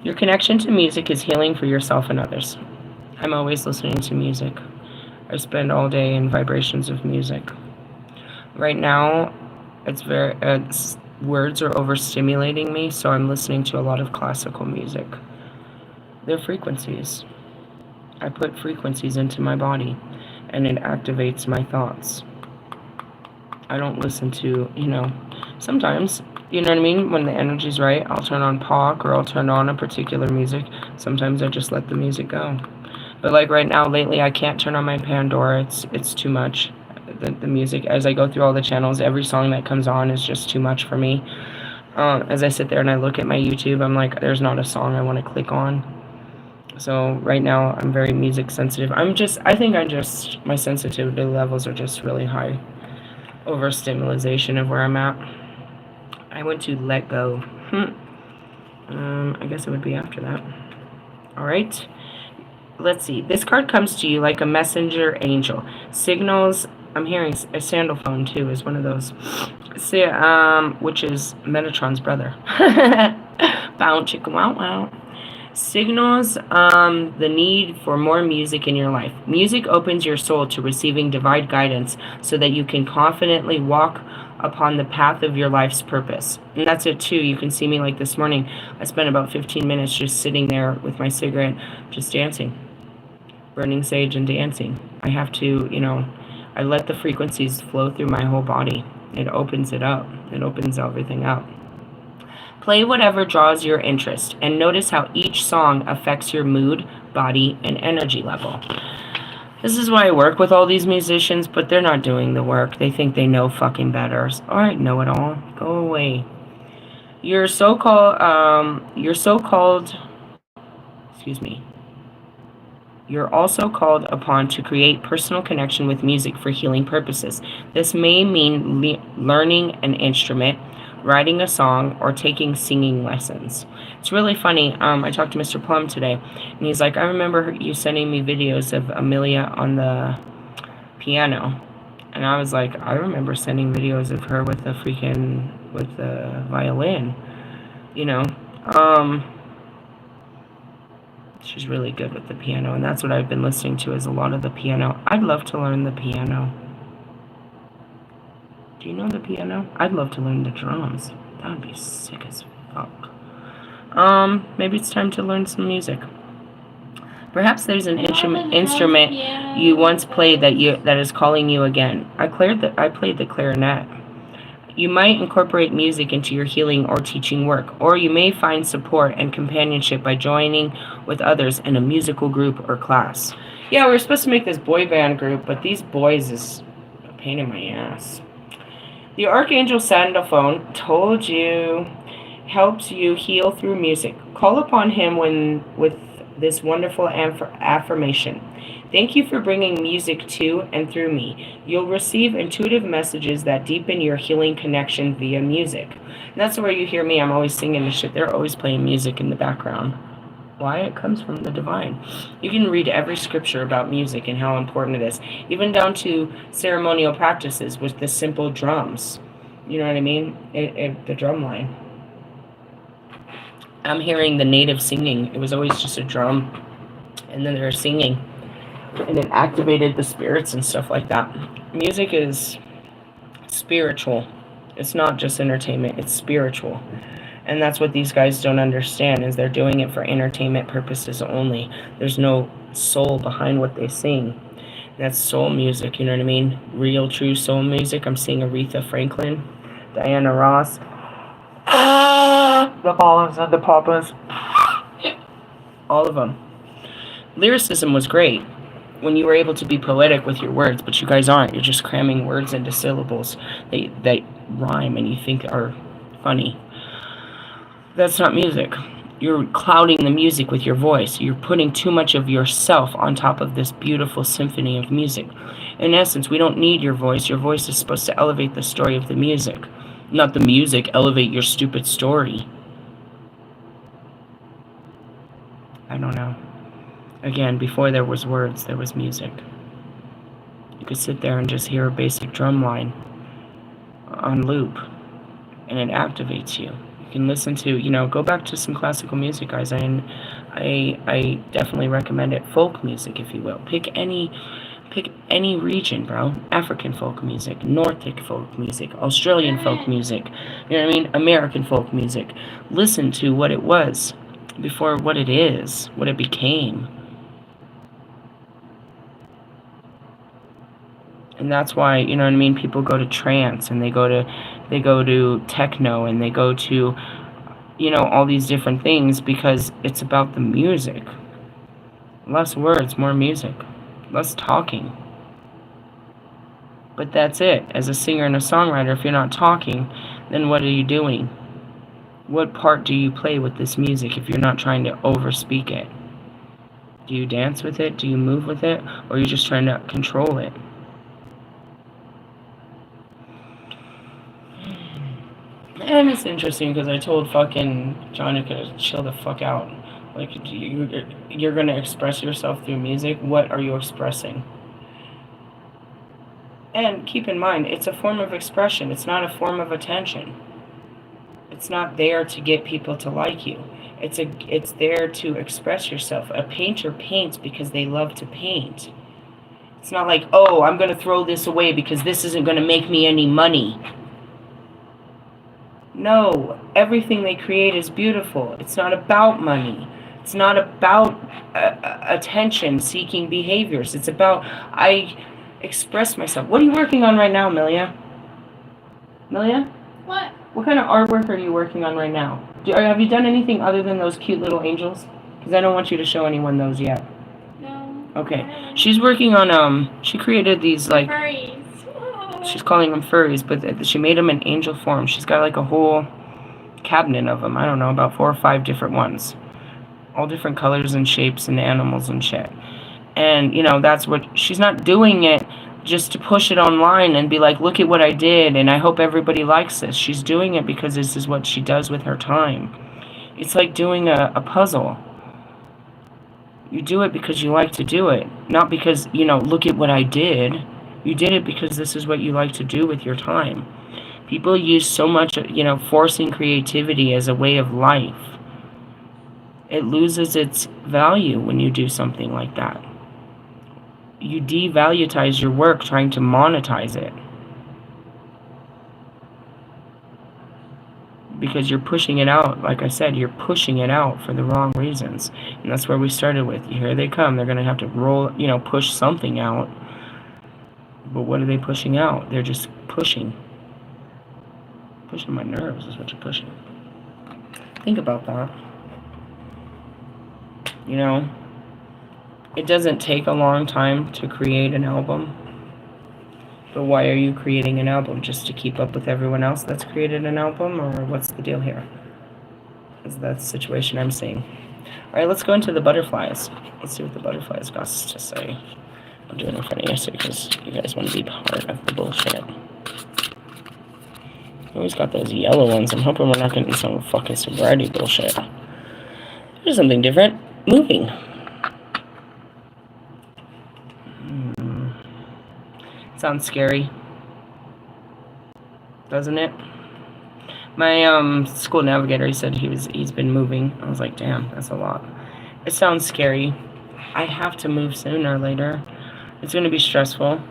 Your connection to music is healing for yourself and others. I'm always listening to music. I spend all day in vibrations of music. Right now, words are overstimulating me, so I'm listening to a lot of classical music. They're frequencies. I put frequencies into my body, and it activates my thoughts. I don't listen to, sometimes, you know what I mean? When the energy's right, I'll turn on POC or I'll turn on a particular music. Sometimes I just let the music go. But like right now, lately, I can't turn on my Pandora. It's too much. The music, as I go through all the channels, every song that comes on is just too much for me. As I sit there and I look at my YouTube, I'm like, there's not a song I want to click on. So right now, I'm very music sensitive. My sensitivity levels are just really high. Overstimulation of where I'm at. I went to let go. I guess it would be after that. All right. Let's see. This card comes to you like a messenger angel. Signals. I'm hearing a sandal phone too is one of those. Which is Metatron's brother. Bow chicka wow wow. Signals the need for more music in your life. Music opens your soul to receiving divine guidance so that you can confidently walk upon the path of your life's purpose. And that's it too. You can see me like this morning. I spent about 15 minutes just sitting there with my cigarette, just dancing. Burning sage and dancing. I have to, I let the frequencies flow through my whole body. It opens it up. It opens everything up. Play whatever draws your interest and notice how each song affects your mood, body, and energy level. This is why I work with all these musicians, but they're not doing the work. They think they know fucking better. All right, know it all. Go away. You're also called upon to create personal connection with music for healing purposes. This may mean learning an instrument, writing a song, or taking singing lessons. It's really funny. I talked to Mr. Plum today, and he's like, I remember you sending me videos of Amelia on the piano. And I was like, I remember sending videos of her with the violin. She's really good with the piano, and that's what I've been listening to is a lot of the piano. I'd love to learn the piano. Do you know the piano? I'd love to learn the drums. That would be sick as fuck. Maybe it's time to learn some music. Perhaps there's an instrument you once played that is calling you again. I played the clarinet. You might incorporate music into your healing or teaching work, or you may find support and companionship by joining with others in a musical group or class. Yeah, we were supposed to make this boy band group, but these boys is a pain in my ass. The Archangel Sandalphone helps you heal through music. Call upon him with this wonderful affirmation. Thank you for bringing music to and through me. You'll receive intuitive messages that deepen your healing connection via music. And that's where you hear me. I'm always singing this shit. They're always playing music in the background. Why? It comes from the divine. You can read every scripture about music and how important it is, even down to ceremonial practices with the simple drums. You know what I mean? The drum line. I'm hearing the native singing. It was always just a drum, and then they were singing, and it activated the spirits and stuff like that. Music is spiritual. It's not just entertainment, it's spiritual. And that's what these guys don't understand, is they're doing it for entertainment purposes only. There's no soul behind what they sing. And that's soul music, you know what I mean? Real, true soul music. I'm seeing Aretha Franklin, Diana Ross, the Papas and the Papas, all of them. Lyricism was great when you were able to be poetic with your words, but you guys aren't. You're just cramming words into syllables that rhyme and you think are funny. That's not music. You're clouding the music with your voice. You're putting too much of yourself on top of this beautiful symphony of music. In essence, we don't need your voice. Your voice is supposed to elevate the story of the music. Not the music elevate your stupid story. I don't know. Again, before there was words, there was music. You could sit there and just hear a basic drum line on loop, and it activates you. You can listen to, go back to some classical music, guys. I definitely recommend it. Folk music, if you will. Pick any region, bro. African folk music, Nordic folk music, Australian folk music, you know what I mean? American folk music. Listen to what it was before what it is, what it became. And that's why, you know what I mean, people go to trance and they go to techno and they go to, all these different things, because it's about the music. Less words, more music. Less talking. But that's it. As a singer and a songwriter, if you're not talking, then what are you doing? What part do you play with this music if you're not trying to overspeak it? Do you dance with it? Do you move with it? Or are you just trying to control it? And it's interesting because I told fucking Jonica to chill the fuck out. Like, you're going to express yourself through music. What are you expressing? And keep in mind, it's a form of expression. It's not a form of attention. It's not there to get people to like you. It's there to express yourself. A painter paints because they love to paint. It's not like, oh, I'm going to throw this away because this isn't going to make me any money. No, everything they create is beautiful. It's not about money. It's not about attention-seeking behaviors. It's about, I express myself. What are you working on right now, Milia? Milia? What? What kind of artwork are you working on right now? Have you done anything other than those cute little angels? Because I don't want you to show anyone those yet. No. Okay. She's working on, she created these, like... Furries. She's calling them furries, but she made them in angel form. She's got like a whole cabinet of them. I don't know, about 4 or 5 different ones. All different colors and shapes and animals and shit. And, that's what... She's not doing it just to push it online and be like, look at what I did, and I hope everybody likes this. She's doing it because this is what she does with her time. It's like doing a puzzle. You do it because you like to do it. Not because, look at what I did. You did it because this is what you like to do with your time. People use so much, forcing creativity as a way of life. It loses its value when you do something like that. You devalutize your work trying to monetize it. Because you're pushing it out, like I said, you're pushing it out for the wrong reasons. And that's where we started with. Here they come. They're going to have to push something out. But what are they pushing out? They're just pushing. Pushing my nerves is what you're pushing. Think about that. It doesn't take a long time to create an album. But why are you creating an album? Just to keep up with everyone else that's created an album? Or what's the deal here? Because that's the situation I'm seeing. Alright, let's go into the butterflies. Let's see what the butterflies got to say. I'm doing it in front of you because you guys want to be part of the bullshit. Always got those yellow ones. I'm hoping we're not getting some fucking sobriety bullshit. There's something different. Moving. Sounds scary. Doesn't it? My school navigator, he said he's been moving. I was like, damn, that's a lot. It sounds scary. I have to move sooner or later. It's going to be stressful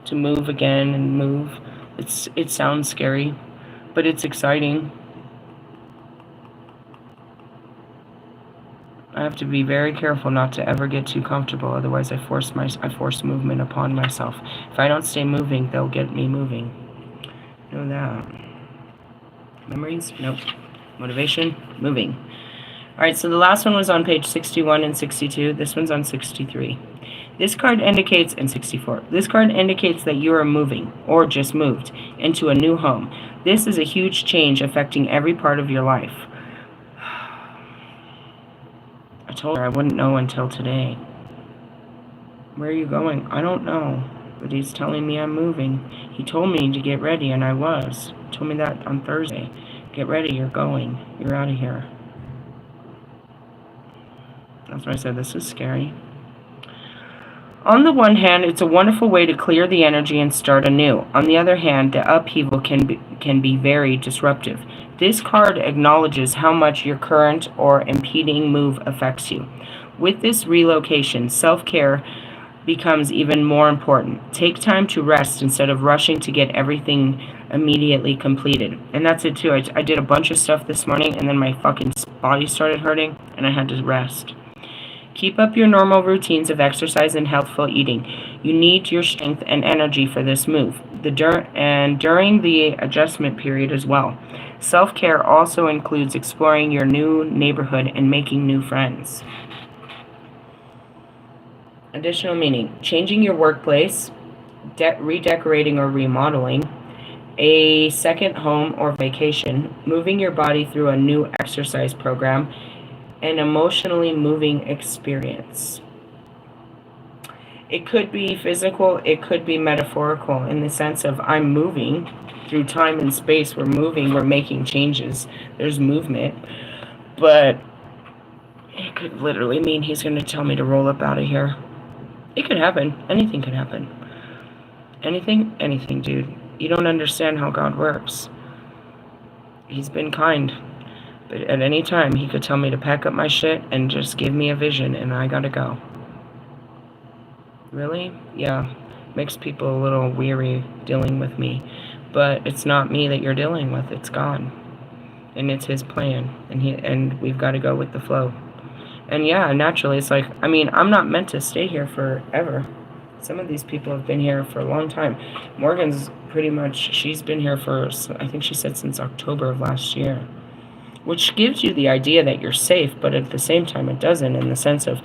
to move again and move. It sounds scary, but it's exciting. I have to be very careful not to ever get too comfortable. Otherwise, I force movement upon myself. If I don't stay moving, they'll get me moving. Know that. Memories? Nope. Motivation? Moving. Alright, so the last one was on page 61 and 62. This one's on 63. This card indicates, and 64. This card indicates that you are moving, or just moved, into a new home. This is a huge change affecting every part of your life. I told her I wouldn't know until today. Where are you going? I don't know. But he's telling me I'm moving. He told me to get ready, and I was. He told me that on Thursday. Get ready, you're going. You're out of here. That's why I said this is scary. On the one hand, it's a wonderful way to clear the energy and start anew. On the other hand, the upheaval can be very disruptive. This card acknowledges how much your current or impeding move affects you. With this relocation, self-care becomes even more important. Take time to rest instead of rushing to get everything immediately completed. And that's it too. I did a bunch of stuff this morning and then my fucking body started hurting and I had to rest. Keep up your normal routines of exercise and healthful eating. You need your strength and energy for this move. During the adjustment period as well. Self-care also includes exploring your new neighborhood and making new friends. Additional meaning: changing your workplace, redecorating or remodeling, a second home or vacation, moving your body through a new exercise program, an emotionally moving experience. It could be physical, it could be metaphorical in the sense of I'm moving through time and space. We're moving, we're making changes. There's movement. But it could literally mean he's going to tell me to roll up out of here. It could happen. Anything could happen. Anything, dude. You don't understand how God works. He's been kind. But at any time, he could tell me to pack up my shit and just give me a vision, and I gotta go. Really? Yeah. Makes people a little weary dealing with me. But it's not me that you're dealing with. It's God. And it's his plan. And we've got to go with the flow. And yeah, naturally, it's like, I mean, I'm not meant to stay here forever. Some of these people have been here for a long time. Morgan's pretty much, she's been here for, I think she said since October of last year. Which gives you the idea that you're safe, but at the same time it doesn't, in the sense of,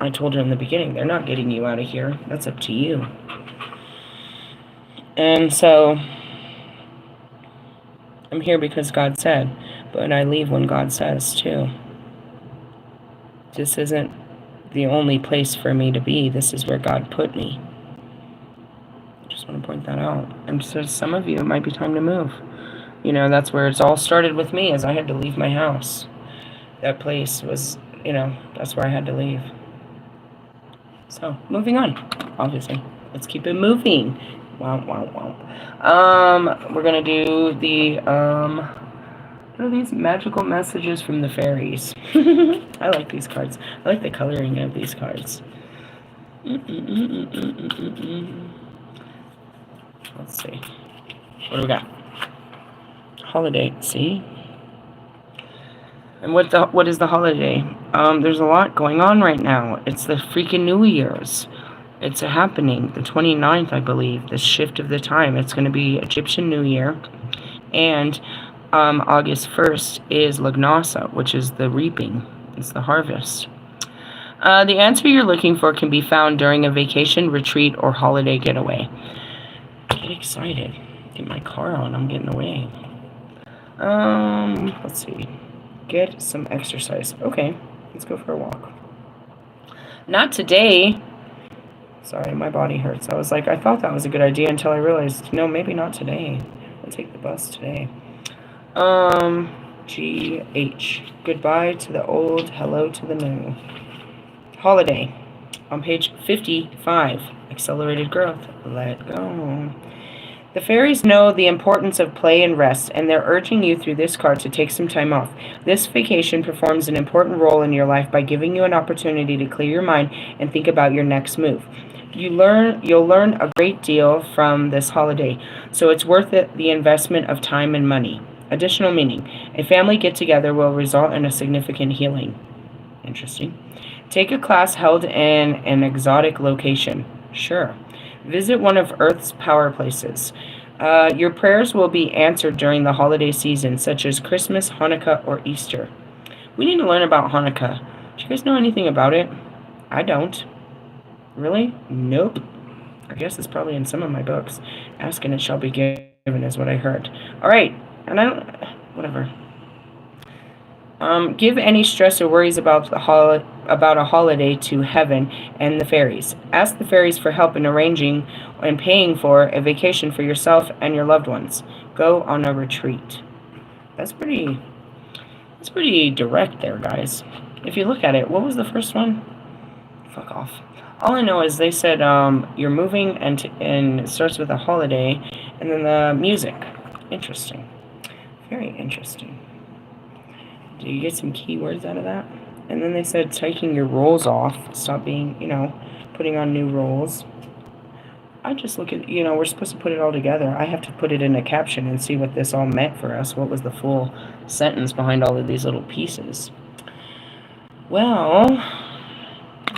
I told her in the beginning, they're not getting you out of here. That's up to you. And so, I'm here because God said, but I leave when God says too. This isn't the only place for me to be. This is where God put me. I just want to point that out. And so some of you, it might be time to move. You know, that's where it's all started with me, as I had to leave my house. That place was, you know, that's where I had to leave. So, moving on, obviously. Let's keep it moving. Wow. We're going to do the, what are these magical messages from the fairies? I like these cards. I like the coloring of these cards. Let's see. What do we got? Holiday. See? And what is the holiday? There's a lot going on right now. It's the freaking New Year's. It's happening. The 29th, I believe. The shift of the time. It's going to be Egyptian New Year. And August 1st is Lugnasa, which is the reaping. It's the harvest. The answer you're looking for can be found during a vacation, retreat, or holiday getaway. Get excited. Get my car on. I'm getting away. Let's see. Get some exercise. Okay, let's go for a walk. Not today. Sorry, my body hurts. I was like, I thought that was a good idea until I realized, no, maybe not today. I'll take the bus today. GH. Goodbye to the old, hello to the new. Holiday. On page 55. Accelerated growth. Let go. The fairies know the importance of play and rest, and they're urging you through this card to take some time off. This vacation performs an important role in your life by giving you an opportunity to clear your mind and think about your next move. You'll learn a great deal from this holiday, so it's worth it, the investment of time and money. Additional meaning. A family get-together will result in a significant healing. Interesting. Take a class held in an exotic location. Sure. Visit one of Earth's power places. Your prayers will be answered during the holiday season, such as Christmas, Hanukkah, or Easter. We need to learn about Hanukkah. Do you guys know anything about it? I don't. Really? Nope. I guess it's probably in some of my books. Ask and it shall be given is what I heard. All right. And I don't... Whatever. Give any stress or worries about a holiday to heaven and the fairies. Ask the fairies for help in arranging and paying for a vacation for yourself and your loved ones. Go on a retreat. That's pretty direct there, guys. If you look at it, what was the first one? Fuck off. All I know is they said you're moving and it starts with a holiday and then the music. Interesting. Very interesting. Do you get some keywords out of that? And then they said taking your roles off. Stop being, putting on new roles. I just look at, we're supposed to put it all together. I have to put it in a caption and see what this all meant for us. What was the full sentence behind all of these little pieces? Well,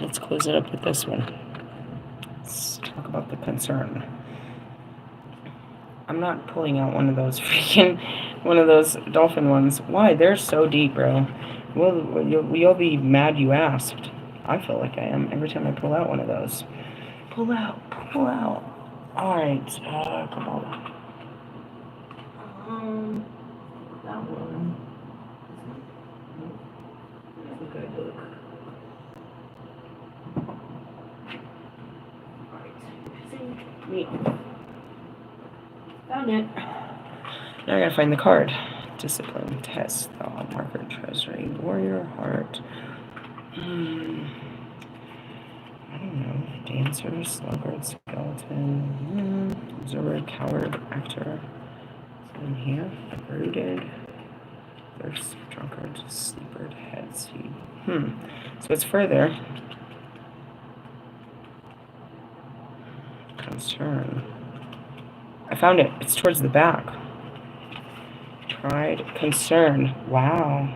let's close it up with this one. Let's talk about the concern. I'm not pulling out one of those dolphin ones. Why? They're so deep, bro. Well, you'll be mad you asked. I feel like I am every time I pull out one of those. Pull out. All right. Come on. That one. That's a good look. All right. Me. Found it. Now I gotta find the card. Discipline, test, thought, marker, treasury, warrior, heart. I don't know. Dancer, sluggard, skeleton, observer, coward, actor. In here, uprooted, thirst, drunkard, sleeper, head seed. So it's further. Concern. I found it. It's towards the back. Pride, concern. Wow.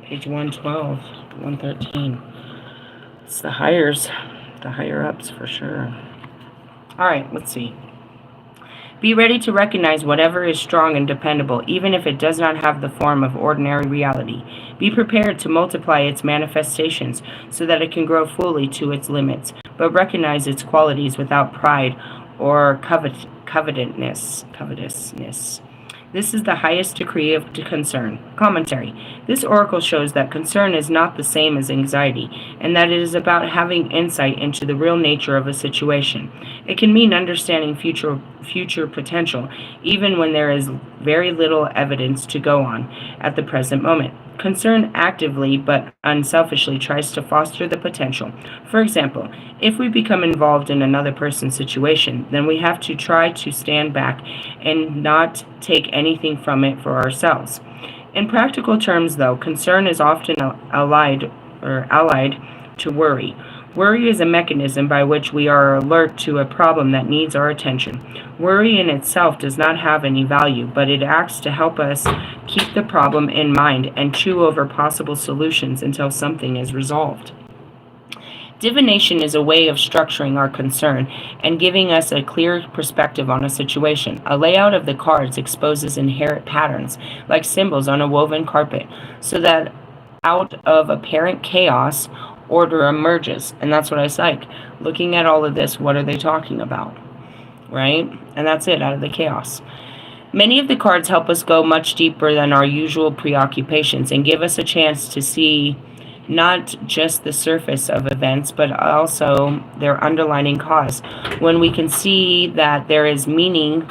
Page 112, 113. It's the higher ups for sure. All right, let's see. Be ready to recognize whatever is strong and dependable, even if it does not have the form of ordinary reality. Be prepared to multiply its manifestations so that it can grow fully to its limits, but recognize its qualities without pride or covetousness. This is the highest degree of concern. Commentary. This oracle shows that concern is not the same as anxiety, and that it is about having insight into the real nature of a situation. It can mean understanding future potential, even when there is very little evidence to go on at the present moment. Concern actively but unselfishly tries to foster the potential. For example, if we become involved in another person's situation, then we have to try to stand back and not take anything from it for ourselves. In practical terms, though, concern is often allied to worry. Worry is a mechanism by which we are alert to a problem that needs our attention. Worry in itself does not have any value, but it acts to help us keep the problem in mind and chew over possible solutions until something is resolved. Divination is a way of structuring our concern and giving us a clear perspective on a situation. A layout of the cards exposes inherent patterns, like symbols on a woven carpet, so that out of apparent chaos, order emerges. And that's what I like. Looking at all of this, what are they talking about? Right? And that's it, out of the chaos. Many of the cards help us go much deeper than our usual preoccupations and give us a chance to see not just the surface of events, but also their underlying cause. When we can see that there is meaning,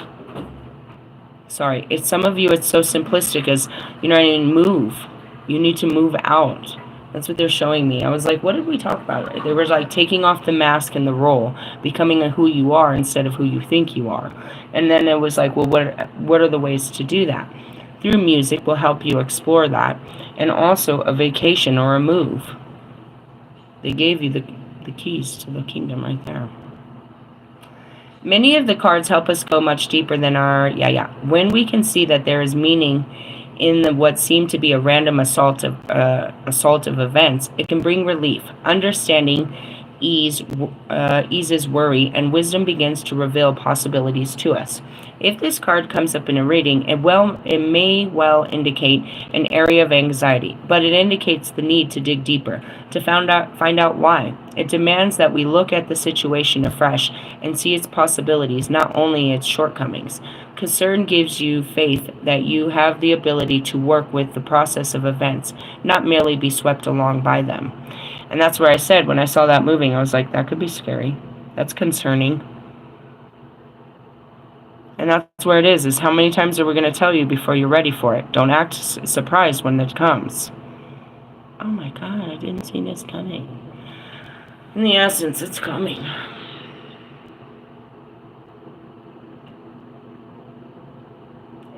it's some of you, it's so simplistic as, you know what I mean, move. You need to move out. That's what they're showing me. I was like, what did we talk about? They were like taking off the mask and the role, becoming who you are instead of who you think you are. And then it was like, well, what are the ways to do that? Through music will help you explore that. And also a vacation or a move. They gave you the keys to the kingdom right there. Many of the cards help us go much deeper than our, when we can see that there is meaning in what seemed to be a random assault of events, it can bring relief. Understanding eases worry, and wisdom begins to reveal possibilities to us. If this card comes up in a reading, it may well indicate an area of anxiety, but it indicates the need to dig deeper, to find out why. It demands that we look at the situation afresh and see its possibilities, not only its shortcomings. Concern gives you faith that you have the ability to work with the process of events, not merely be swept along by them. And that's where I said, when I saw that moving, I was like, that could be scary. That's concerning. And that's where it is how many times are we going to tell you before you're ready for it? Don't act surprised when it comes. Oh my God, I didn't see this coming. In the essence, it's coming.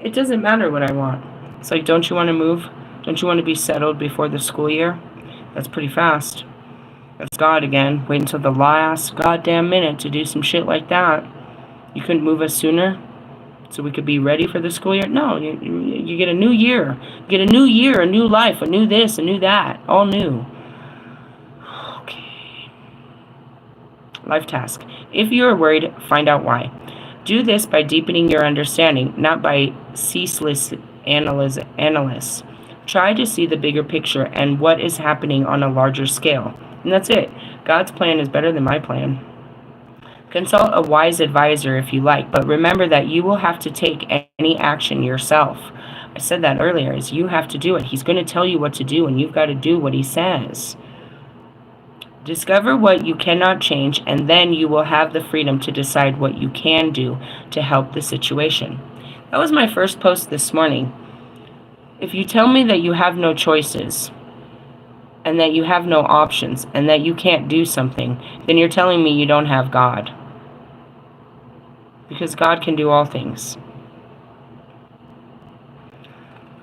It doesn't matter what I want. It's like, don't you want to move? Don't you want to be settled before the school year? That's pretty fast. That's God again. Wait until the last goddamn minute to do some shit like that. You couldn't move us sooner so we could be ready for the school year? No, you get a new year. You get a new year, a new life, a new this, a new that. All new. Okay. Life task. If you are worried, find out why. Do this by deepening your understanding, not by ceaseless analysis. Try to see the bigger picture and what is happening on a larger scale. And that's it. God's plan is better than my plan. Consult a wise advisor if you like, but remember that you will have to take any action yourself. I said that earlier, is you have to do it. He's going to tell you what to do, and you've got to do what he says. Discover what you cannot change, and then you will have the freedom to decide what you can do to help the situation. That was my first post this morning. If you tell me that you have no choices, and that you have no options, and that you can't do something, then you're telling me you don't have God. Because God can do all things.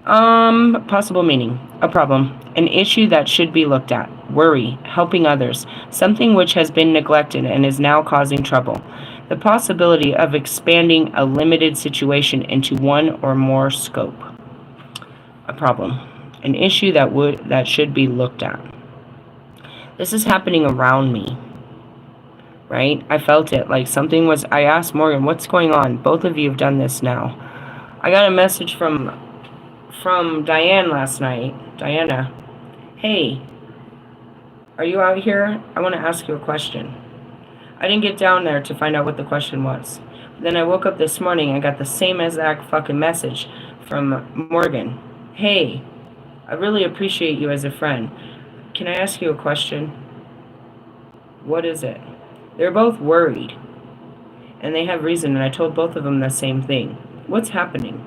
Possible meaning. A problem. An issue that should be looked at. Worry. Helping others. Something which has been neglected and is now causing trouble. The possibility of expanding a limited situation into one or more scope. A problem. An issue that should be looked at. This is happening around me. Right? I felt it. Like something was... I asked Morgan, what's going on? Both of you have done this now. I got a message from Diane last night. Diana. Hey, are you out here? I want to ask you a question. I didn't get down there to find out what the question was. Then I woke up this morning and got the same exact fucking message from Morgan. Hey, I really appreciate you as a friend. Can I ask you a question? What is it? They're both worried. And they have reason, and I told both of them the same thing. What's happening?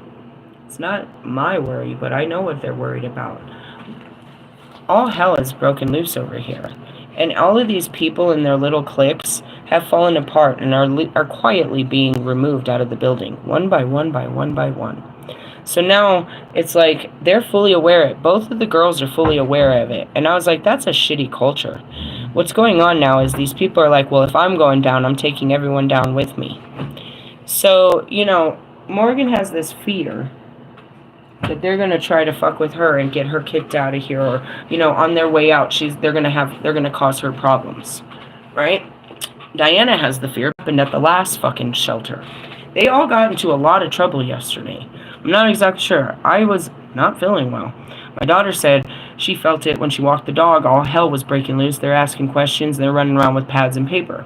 It's not my worry, but I know what they're worried about. All hell is broken loose over here. And all of these people in their little cliques have fallen apart and are quietly being removed out of the building, one by one by one by one. So now it's like they're fully aware of it. Both of the girls are fully aware of it. And I was like, that's a shitty culture. What's going on now is these people are like, well, if I'm going down, I'm taking everyone down with me. So, Morgan has this fear that they're going to try to fuck with her and get her kicked out of here, or, on their way out, they're going to cause her problems. Right? Diana has the fear, happened at the last fucking shelter. They all got into a lot of trouble yesterday. I'm not exactly sure. I was not feeling well. My daughter said she felt it when she walked the dog. All hell was breaking loose. They're asking questions. They're running around with pads and paper.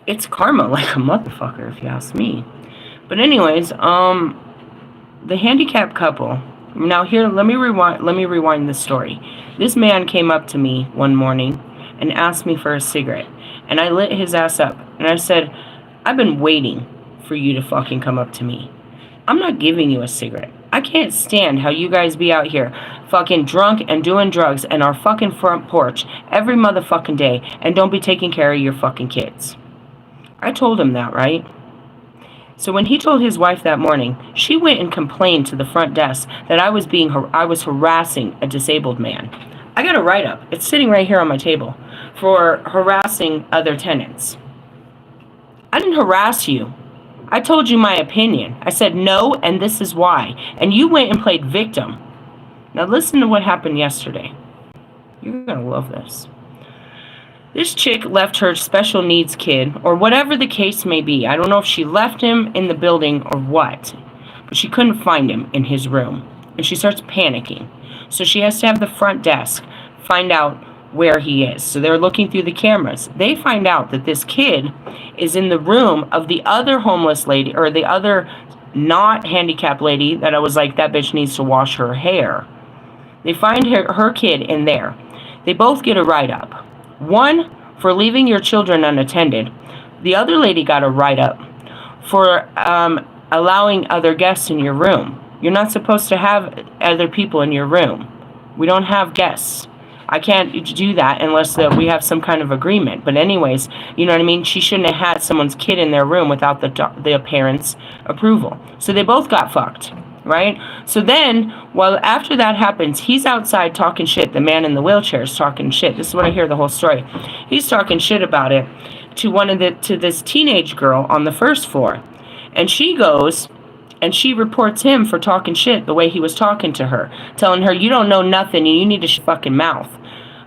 It's karma like a motherfucker, if you ask me. But anyways, the handicapped couple. Now here, let me rewind the story. This man came up to me one morning and asked me for a cigarette, and I lit his ass up, and I said, I've been waiting for you to fucking come up to me. I'm not giving you a cigarette. I can't stand how you guys be out here fucking drunk and doing drugs in our fucking front porch every motherfucking day and don't be taking care of your fucking kids. I told him that, right? So when he told his wife that morning, she went and complained to the front desk that I was harassing a disabled man. I got a write-up. It's sitting right here on my table for harassing other tenants. I didn't harass you. I told you my opinion. I said no, and this is why. And you went and played victim. Now listen to what happened yesterday. You're going to love this. This chick left her special needs kid, or whatever the case may be. I don't know if she left him in the building or what, but she couldn't find him in his room. And she starts panicking. So she has to have the front desk find out where he is. So they're looking through the cameras. They find out that this kid is in the room of the other homeless lady, or the other not handicapped lady that I was like, that bitch needs to wash her hair. They find her kid in there. They both get a write-up. One, for leaving your children unattended. The other lady got a write-up for allowing other guests in your room. You're not supposed to have other people in your room. We don't have guests. I can't do that unless we have some kind of agreement. But anyways, you know what I mean? She shouldn't have had someone's kid in their room without the parents' approval. So they both got fucked, right? So then, well, after that happens, he's outside talking shit. The man in the wheelchair is talking shit. This is what I hear the whole story. He's talking shit about it to this teenage girl on the first floor. And she goes and she reports him for talking shit the way he was talking to her, telling her, you don't know nothing and you need to fucking mouth.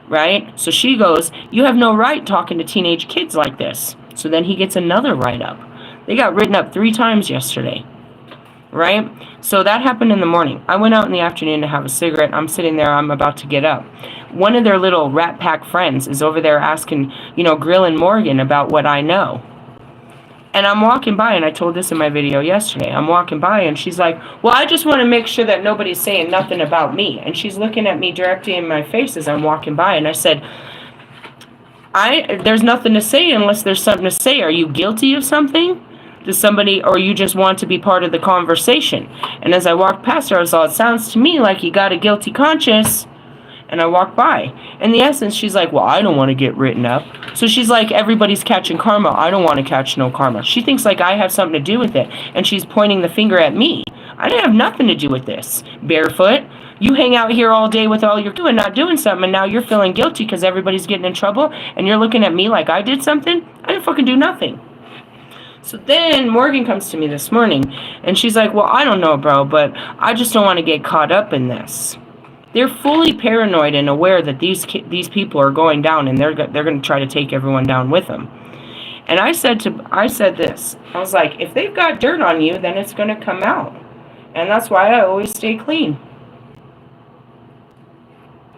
Right? So she goes, you have no right talking to teenage kids like this. So then he gets another write-up. They got written up 3 times yesterday. Right? So that happened in the morning. I went out in the afternoon to have a cigarette. I'm sitting there. I'm about to get up. One of their little Rat Pack friends is over there asking, grilling Morgan about what I know. And I'm walking by, and I told this in my video yesterday. I'm walking by, and she's like, well, I just want to make sure that nobody's saying nothing about me. And she's looking at me directly in my face as I'm walking by. And I said, there's nothing to say unless there's something to say. Are you guilty of something? Does somebody, or you just want to be part of the conversation? And as I walked past her, I was all, it sounds to me like you got a guilty conscience. And I walked by. In the essence, she's like, well, I don't want to get written up. So she's like, everybody's catching karma. I don't want to catch no karma. She thinks like I have something to do with it. And she's pointing the finger at me. I didn't have nothing to do with this. Barefoot. You hang out here all day with all you're doing, not doing something, and now you're feeling guilty because everybody's getting in trouble, and you're looking at me like I did something? I didn't fucking do nothing. So then Morgan comes to me this morning, and she's like, well, I don't know, bro, but I just don't want to get caught up in this. They're fully paranoid and aware that these people are going down, and they're going to try to take everyone down with them. And I said this. I was like, if they've got dirt on you, then it's going to come out. And that's why I always stay clean.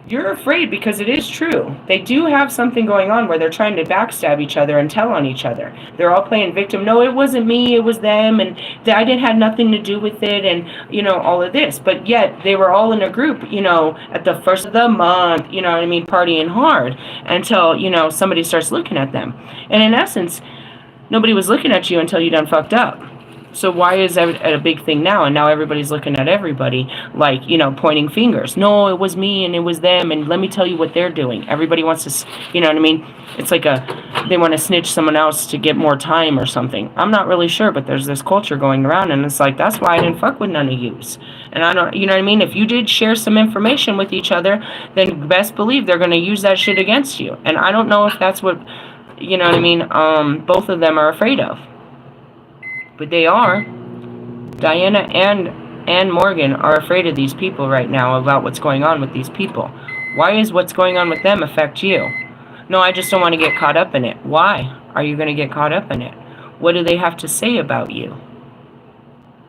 You're afraid because it is true. They do have something going on where they're trying to backstab each other and tell on each other. They're all playing victim. No, it wasn't me, it was them, and I didn't have nothing to do with it, and, all of this. But yet, they were all in a group, at the first of the month, partying hard until, somebody starts looking at them. And in essence, nobody was looking at you until you done fucked up. So why is that a big thing now? And now everybody's looking at everybody like, pointing fingers. No, it was me and it was them. And let me tell you what they're doing. Everybody wants to, It's like they want to snitch someone else to get more time or something. I'm not really sure, but there's this culture going around. And it's like, that's why I didn't fuck with none of yous. And I don't, If you did share some information with each other, then best believe they're going to use that shit against you. And I don't know if that's what, both of them are afraid of. But they are. Diana and Morgan are afraid of these people right now about what's going on with these people. Why is what's going on with them affect you? No, I just don't want to get caught up in it. Why are you going to get caught up in it? What do they have to say about you?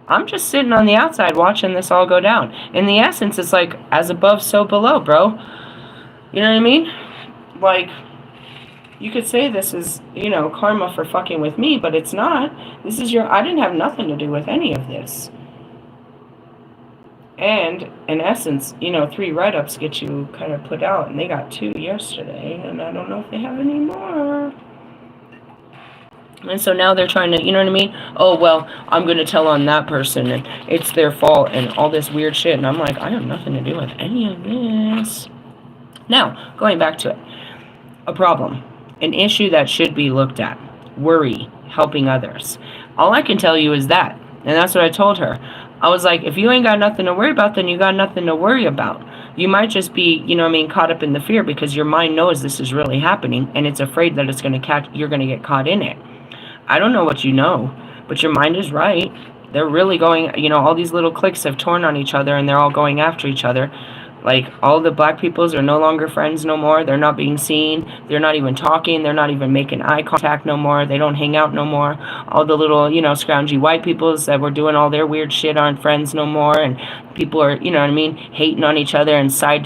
I'm just sitting on the outside watching this all go down. In the essence, it's like, as above, so below, bro. You know what I mean? Like, You could say this is, karma for fucking with me, but it's not. This is I didn't have nothing to do with any of this. And in essence, 3 write-ups get you kind of put out, and they got 2 yesterday, and I don't know if they have any more. And so now they're trying to, you know what I mean? Oh, well, I'm going to tell on that person, and it's their fault, and all this weird shit. And I'm like, I have nothing to do with any of this. Now, going back to it. A problem. An issue that should be looked at. Worry. Helping others. All I can tell you is that. And that's what I told her. I was like, if you ain't got nothing to worry about, then you got nothing to worry about. You might just be, caught up in the fear because your mind knows this is really happening, and it's afraid that it's going to you're going to get caught in it. I don't know what you know, but your mind is right. They're really going, all these little cliques have torn on each other, and they're all going after each other. Like, all the black peoples are no longer friends no more. They're not being seen. They're not even talking. They're not even making eye contact no more. They don't hang out no more. All the little, scroungy white peoples that were doing all their weird shit aren't friends no more. And people are, hating on each other and side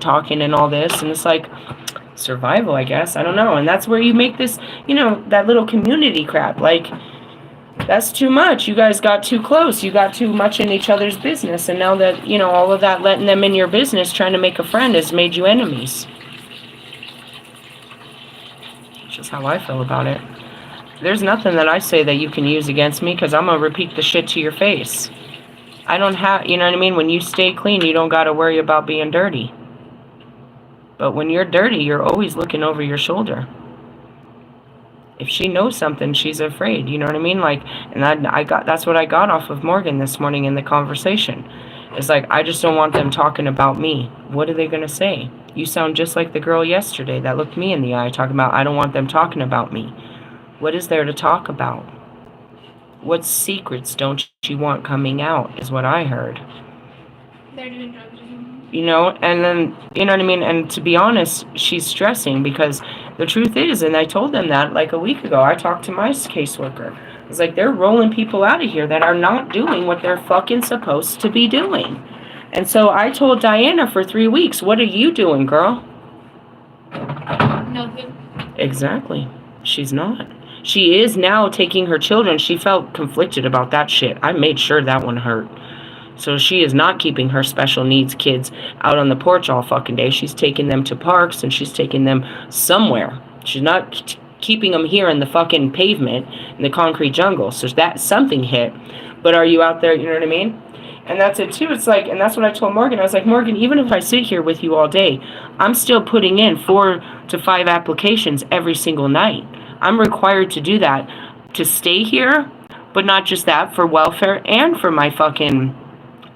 talking and all this. And it's like survival, I guess. I don't know. And that's where you make this, that little community crap. Like, that's too much. You guys got too close. You got too much in each other's business. And now that, all of that letting them in your business, trying to make a friend, has made you enemies. That's just how I feel about it. There's nothing that I say that you can use against me, because I'm going to repeat the shit to your face. I don't have, you know what I mean? When you stay clean, you don't got to worry about being dirty. But when you're dirty, you're always looking over your shoulder. If she knows something, she's afraid. You know what I mean? Like, and that's what I got off of Morgan this morning in the conversation. It's like, I just don't want them talking about me. What are they going to say? You sound just like the girl yesterday that looked me in the eye talking about, I don't want them talking about me. What is there to talk about? What secrets don't you want coming out is what I heard. They're doing drugs. And then, you know what I mean? And to be honest, she's stressing because the truth is, and I told them that like a week ago, I talked to my caseworker. It's like, they're rolling people out of here that are not doing what they're fucking supposed to be doing. And so I told Diana for 3 weeks, what are you doing, girl? Nothing. Exactly. She's not. She is now taking her children. She felt conflicted about that shit. I made sure that one hurt. So she is not keeping her special needs kids out on the porch all fucking day. She's taking them to parks, and she's taking them somewhere. She's not keeping them here in the fucking pavement, in the concrete jungle. So that something hit. But are you out there, you know what I mean? And that's it too. It's like, and that's what I told Morgan. I was like, Morgan, even if I sit here with you all day, I'm still putting in 4 to 5 applications every single night. I'm required to do that to stay here, but not just that, for welfare and for my fucking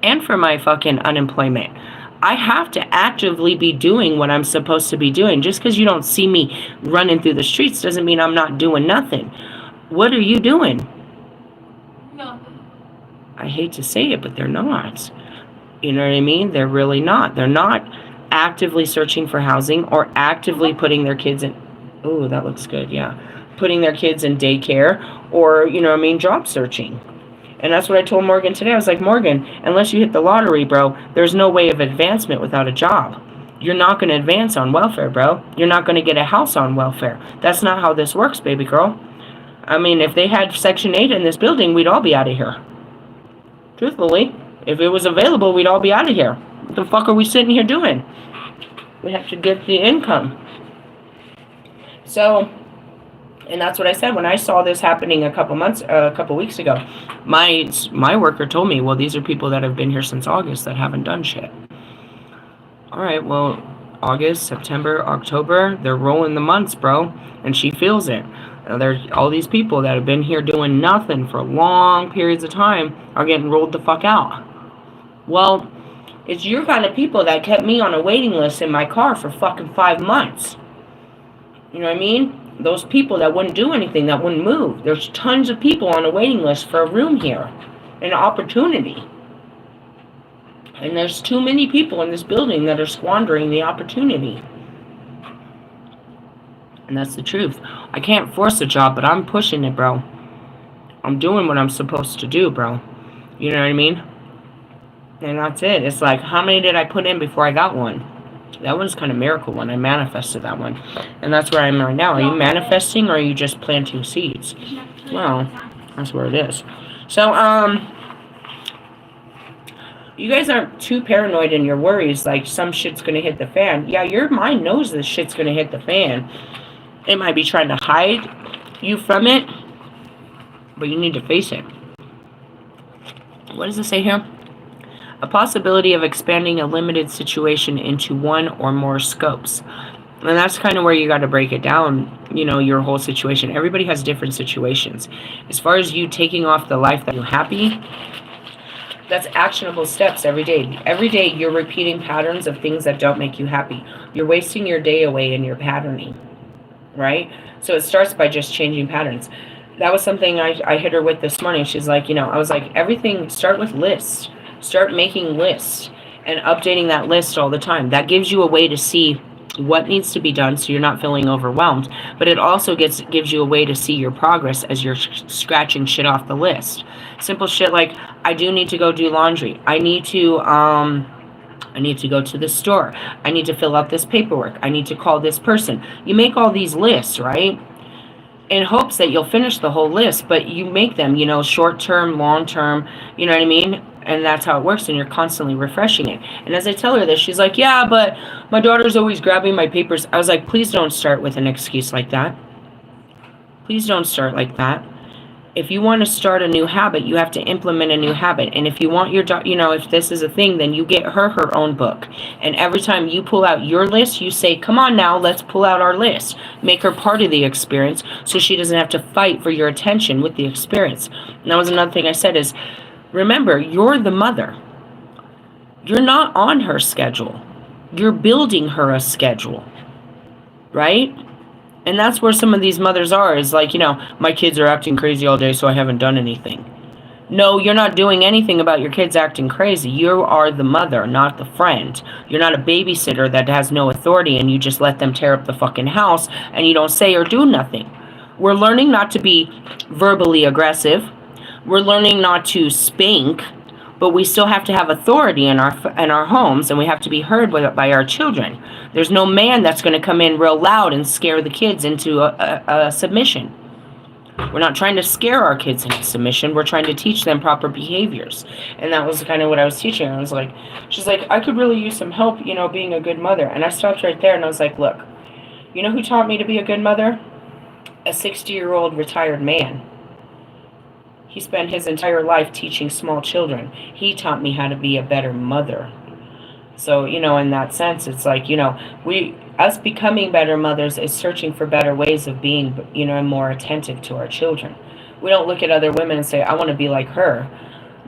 unemployment. I have to actively be doing what I'm supposed to be doing. Just because you don't see me running through the streets doesn't mean I'm not doing nothing. What are you doing? Nothing. I hate to say it, but they're not. You know what I mean? They're really not. They're not actively searching for housing or actively putting their kids in. Oh, that looks good. Yeah. Putting their kids in daycare or, job searching. And that's what I told Morgan today. I was like, Morgan, unless you hit the lottery, bro, there's no way of advancement without a job. You're not going to advance on welfare, bro. You're not going to get a house on welfare. That's not how this works, baby girl. I mean, if they had Section 8 in this building, we'd all be out of here. Truthfully, if it was available, we'd all be out of here. What the fuck are we sitting here doing? We have to get the income. So, and that's what I said when I saw this happening a couple weeks ago. My worker told me, well, these are people that have been here since August that haven't done shit. All right, well, August, September, October, they're rolling the months, bro, and she feels it. There's all these people that have been here doing nothing for long periods of time are getting rolled the fuck out. Well, it's your kind of people that kept me on a waiting list in my car for fucking 5 months. You know what I mean? Those people that wouldn't do anything, that wouldn't move. There's tons of people on a waiting list for a room here, an opportunity. And there's too many people in this building that are squandering the opportunity. And that's the truth. I can't force a job, but I'm pushing it, bro. I'm doing what I'm supposed to do, bro. You know what I mean? And that's it. It's like, how many did I put in before I got one? That one's kind of miracle one. I manifested that one. And that's where I am right now. Are you manifesting or are you just planting seeds? Well, that's where it is. So, you guys aren't too paranoid in your worries, like some shit's gonna hit the fan. Yeah, your mind knows this shit's gonna hit the fan. It might be trying to hide you from it, but you need to face it. What does it say here? A possibility of expanding a limited situation into one or more scopes. And that's kind of where you got to break it down, your whole situation. Everybody has different situations. As far as you taking off the life that you're happy, that's actionable steps every day. Every day you're repeating patterns of things that don't make you happy. You're wasting your day away in your patterning, right? So it starts by just changing patterns. That was something I hit her with this morning. She's like, I was like, everything, start with lists. Start making lists and updating that list all the time. That gives you a way to see what needs to be done so you're not feeling overwhelmed. But it also gives you a way to see your progress as you're scratching shit off the list. Simple shit like, I do need to go do laundry. I need to go to the store. I need to fill out this paperwork. I need to call this person. You make all these lists, right? In hopes that you'll finish the whole list, but you make them, short term, long term, you know what I mean? And that's how it works, and you're constantly refreshing it. And as I tell her this, she's like, yeah, but my daughter's always grabbing my papers. I was like, please don't start with an excuse like that. Please don't start like that. If you want to start a new habit, you have to implement a new habit. And if you want your if this is a thing, then you get her own book. And every time you pull out your list, you say, come on now, let's pull out our list. Make her part of the experience so she doesn't have to fight for your attention with the experience. And that was another thing I said is, remember, you're the mother. You're not on her schedule. You're building her a schedule, right? And that's where some of these mothers are, is like, my kids are acting crazy all day, so I haven't done anything. No, you're not doing anything about your kids acting crazy. You are the mother, not the friend. You're not a babysitter that has no authority and you just let them tear up the fucking house and you don't say or do nothing. We're learning not to be verbally aggressive. We're learning not to spank, but we still have to have authority in our homes, and we have to be heard by our children. There's no man that's going to come in real loud and scare the kids into a submission. We're not trying to scare our kids into submission. We're trying to teach them proper behaviors. And that was kind of what I was teaching her. I was like, she's like, I could really use some help, being a good mother. And I stopped right there and I was like, look, you know who taught me to be a good mother? A 60-year-old retired man. He spent his entire life teaching small children. He taught me how to be a better mother. So, in that sense, it's like, us becoming better mothers is searching for better ways of being, more attentive to our children. We don't look at other women and say, I want to be like her.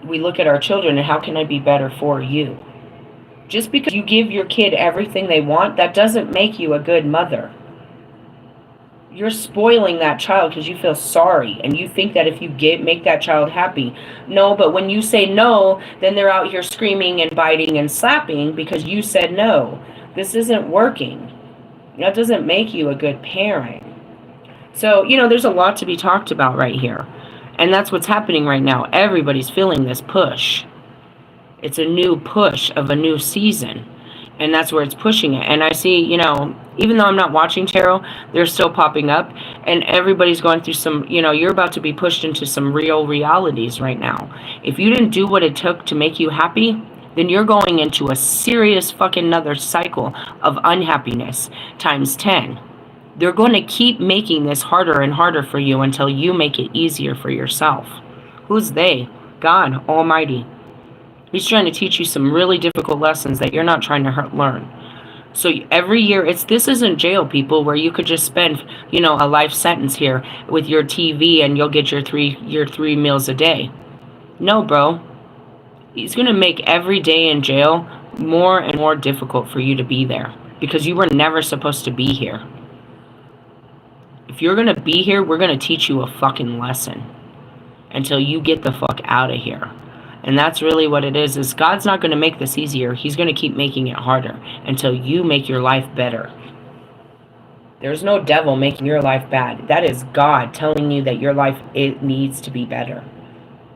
We look at our children and how can I be better for you? Just because you give your kid everything they want, that doesn't make you a good mother. You're spoiling that child because you feel sorry and you think that if you make that child happy. No, but when you say no, then they're out here screaming and biting and slapping because you said no. This isn't working. That doesn't make you a good parent. So, there's a lot to be talked about right here. And that's what's happening right now. Everybody's feeling this push. It's a new push of a new season. And that's where it's pushing it. And I see, even though I'm not watching tarot, they're still popping up. And everybody's going through some, you're about to be pushed into some real realities right now. If you didn't do what it took to make you happy, then you're going into a serious fucking another cycle of unhappiness times 10. They're going to keep making this harder and harder for you until you make it easier for yourself. Who's they? God Almighty. He's trying to teach you some really difficult lessons that you're not trying to learn. So every year, this isn't jail, people, where you could just spend, a life sentence here with your TV and you'll get your three meals a day. No, bro. He's going to make every day in jail more and more difficult for you to be there because you were never supposed to be here. If you're going to be here, we're going to teach you a fucking lesson until you get the fuck out of here. And that's really what it is God's not going to make this easier. He's going to keep making it harder until you make your life better. There's no devil making your life bad. That is God telling you that your life, it needs to be better.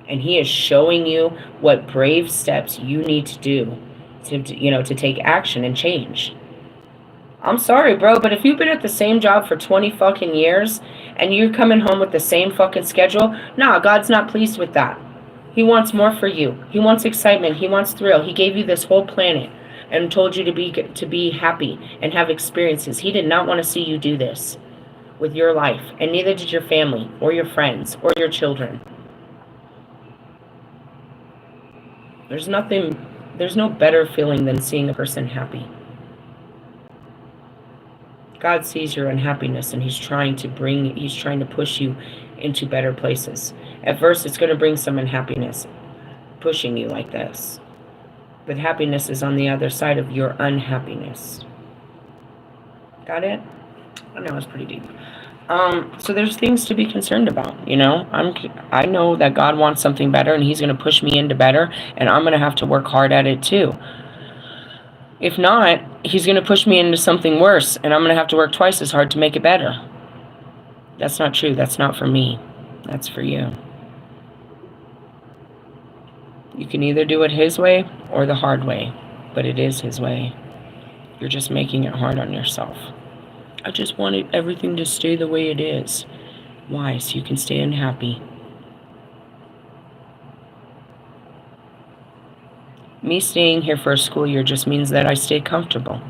And he is showing you what brave steps you need to do to take action and change. I'm sorry, bro, but if you've been at the same job for 20 fucking years and you're coming home with the same fucking schedule, nah, God's not pleased with that. He wants more for you. He wants excitement. He wants thrill. He gave you this whole planet and told you to be happy and have experiences. He did not want to see you do this with your life, and neither did your family or your friends or your children. There's no better feeling than seeing a person happy. God sees your unhappiness, and he's trying to push you into better places. At first, it's going to bring some unhappiness, pushing you like this. But happiness is on the other side of your unhappiness. Got it? I know it's pretty deep. So there's things to be concerned about, you know. I know that God wants something better, and he's going to push me into better, and I'm going to have to work hard at it too. If not, he's going to push me into something worse, and I'm going to have to work twice as hard to make it better. That's not true. That's not for me. That's for you. You can either do it his way or the hard way, but it is his way. You're just making it hard on yourself. I just wanted everything to stay the way it is. Why? So you can stay unhappy. Me staying here for a school year just means that I stay comfortable.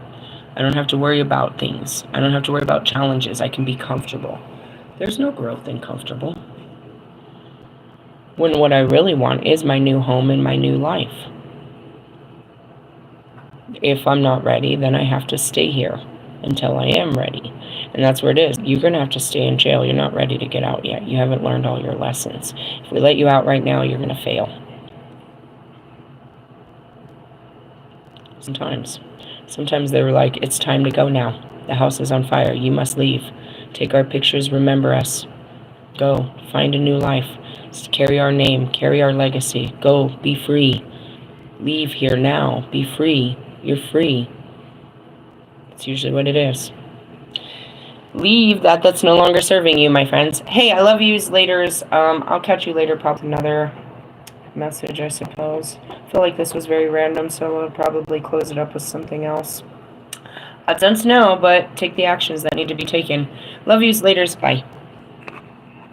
I don't have to worry about things. I don't have to worry about challenges. I can be comfortable. There's no growth in comfortable. When what I really want is my new home and my new life. If I'm not ready, then I have to stay here until I am ready. And that's where it is. You're going to have to stay in jail. You're not ready to get out yet. You haven't learned all your lessons. If we let you out right now, you're going to fail. Sometimes they were like, it's time to go now. The house is on fire. You must leave. Take our pictures. Remember us. Go. Find a new life. Carry our name. Carry our legacy. Go. Be free. Leave here now. Be free. You're free. That's usually what it is. Leave that's no longer serving you, my friends. Hey, I love yous, laters. I'll catch you later. Probably another message, I suppose. I feel like this was very random, so I'll probably close it up with something else. I don't know, but take the actions that need to be taken. Love yous, laters. Bye.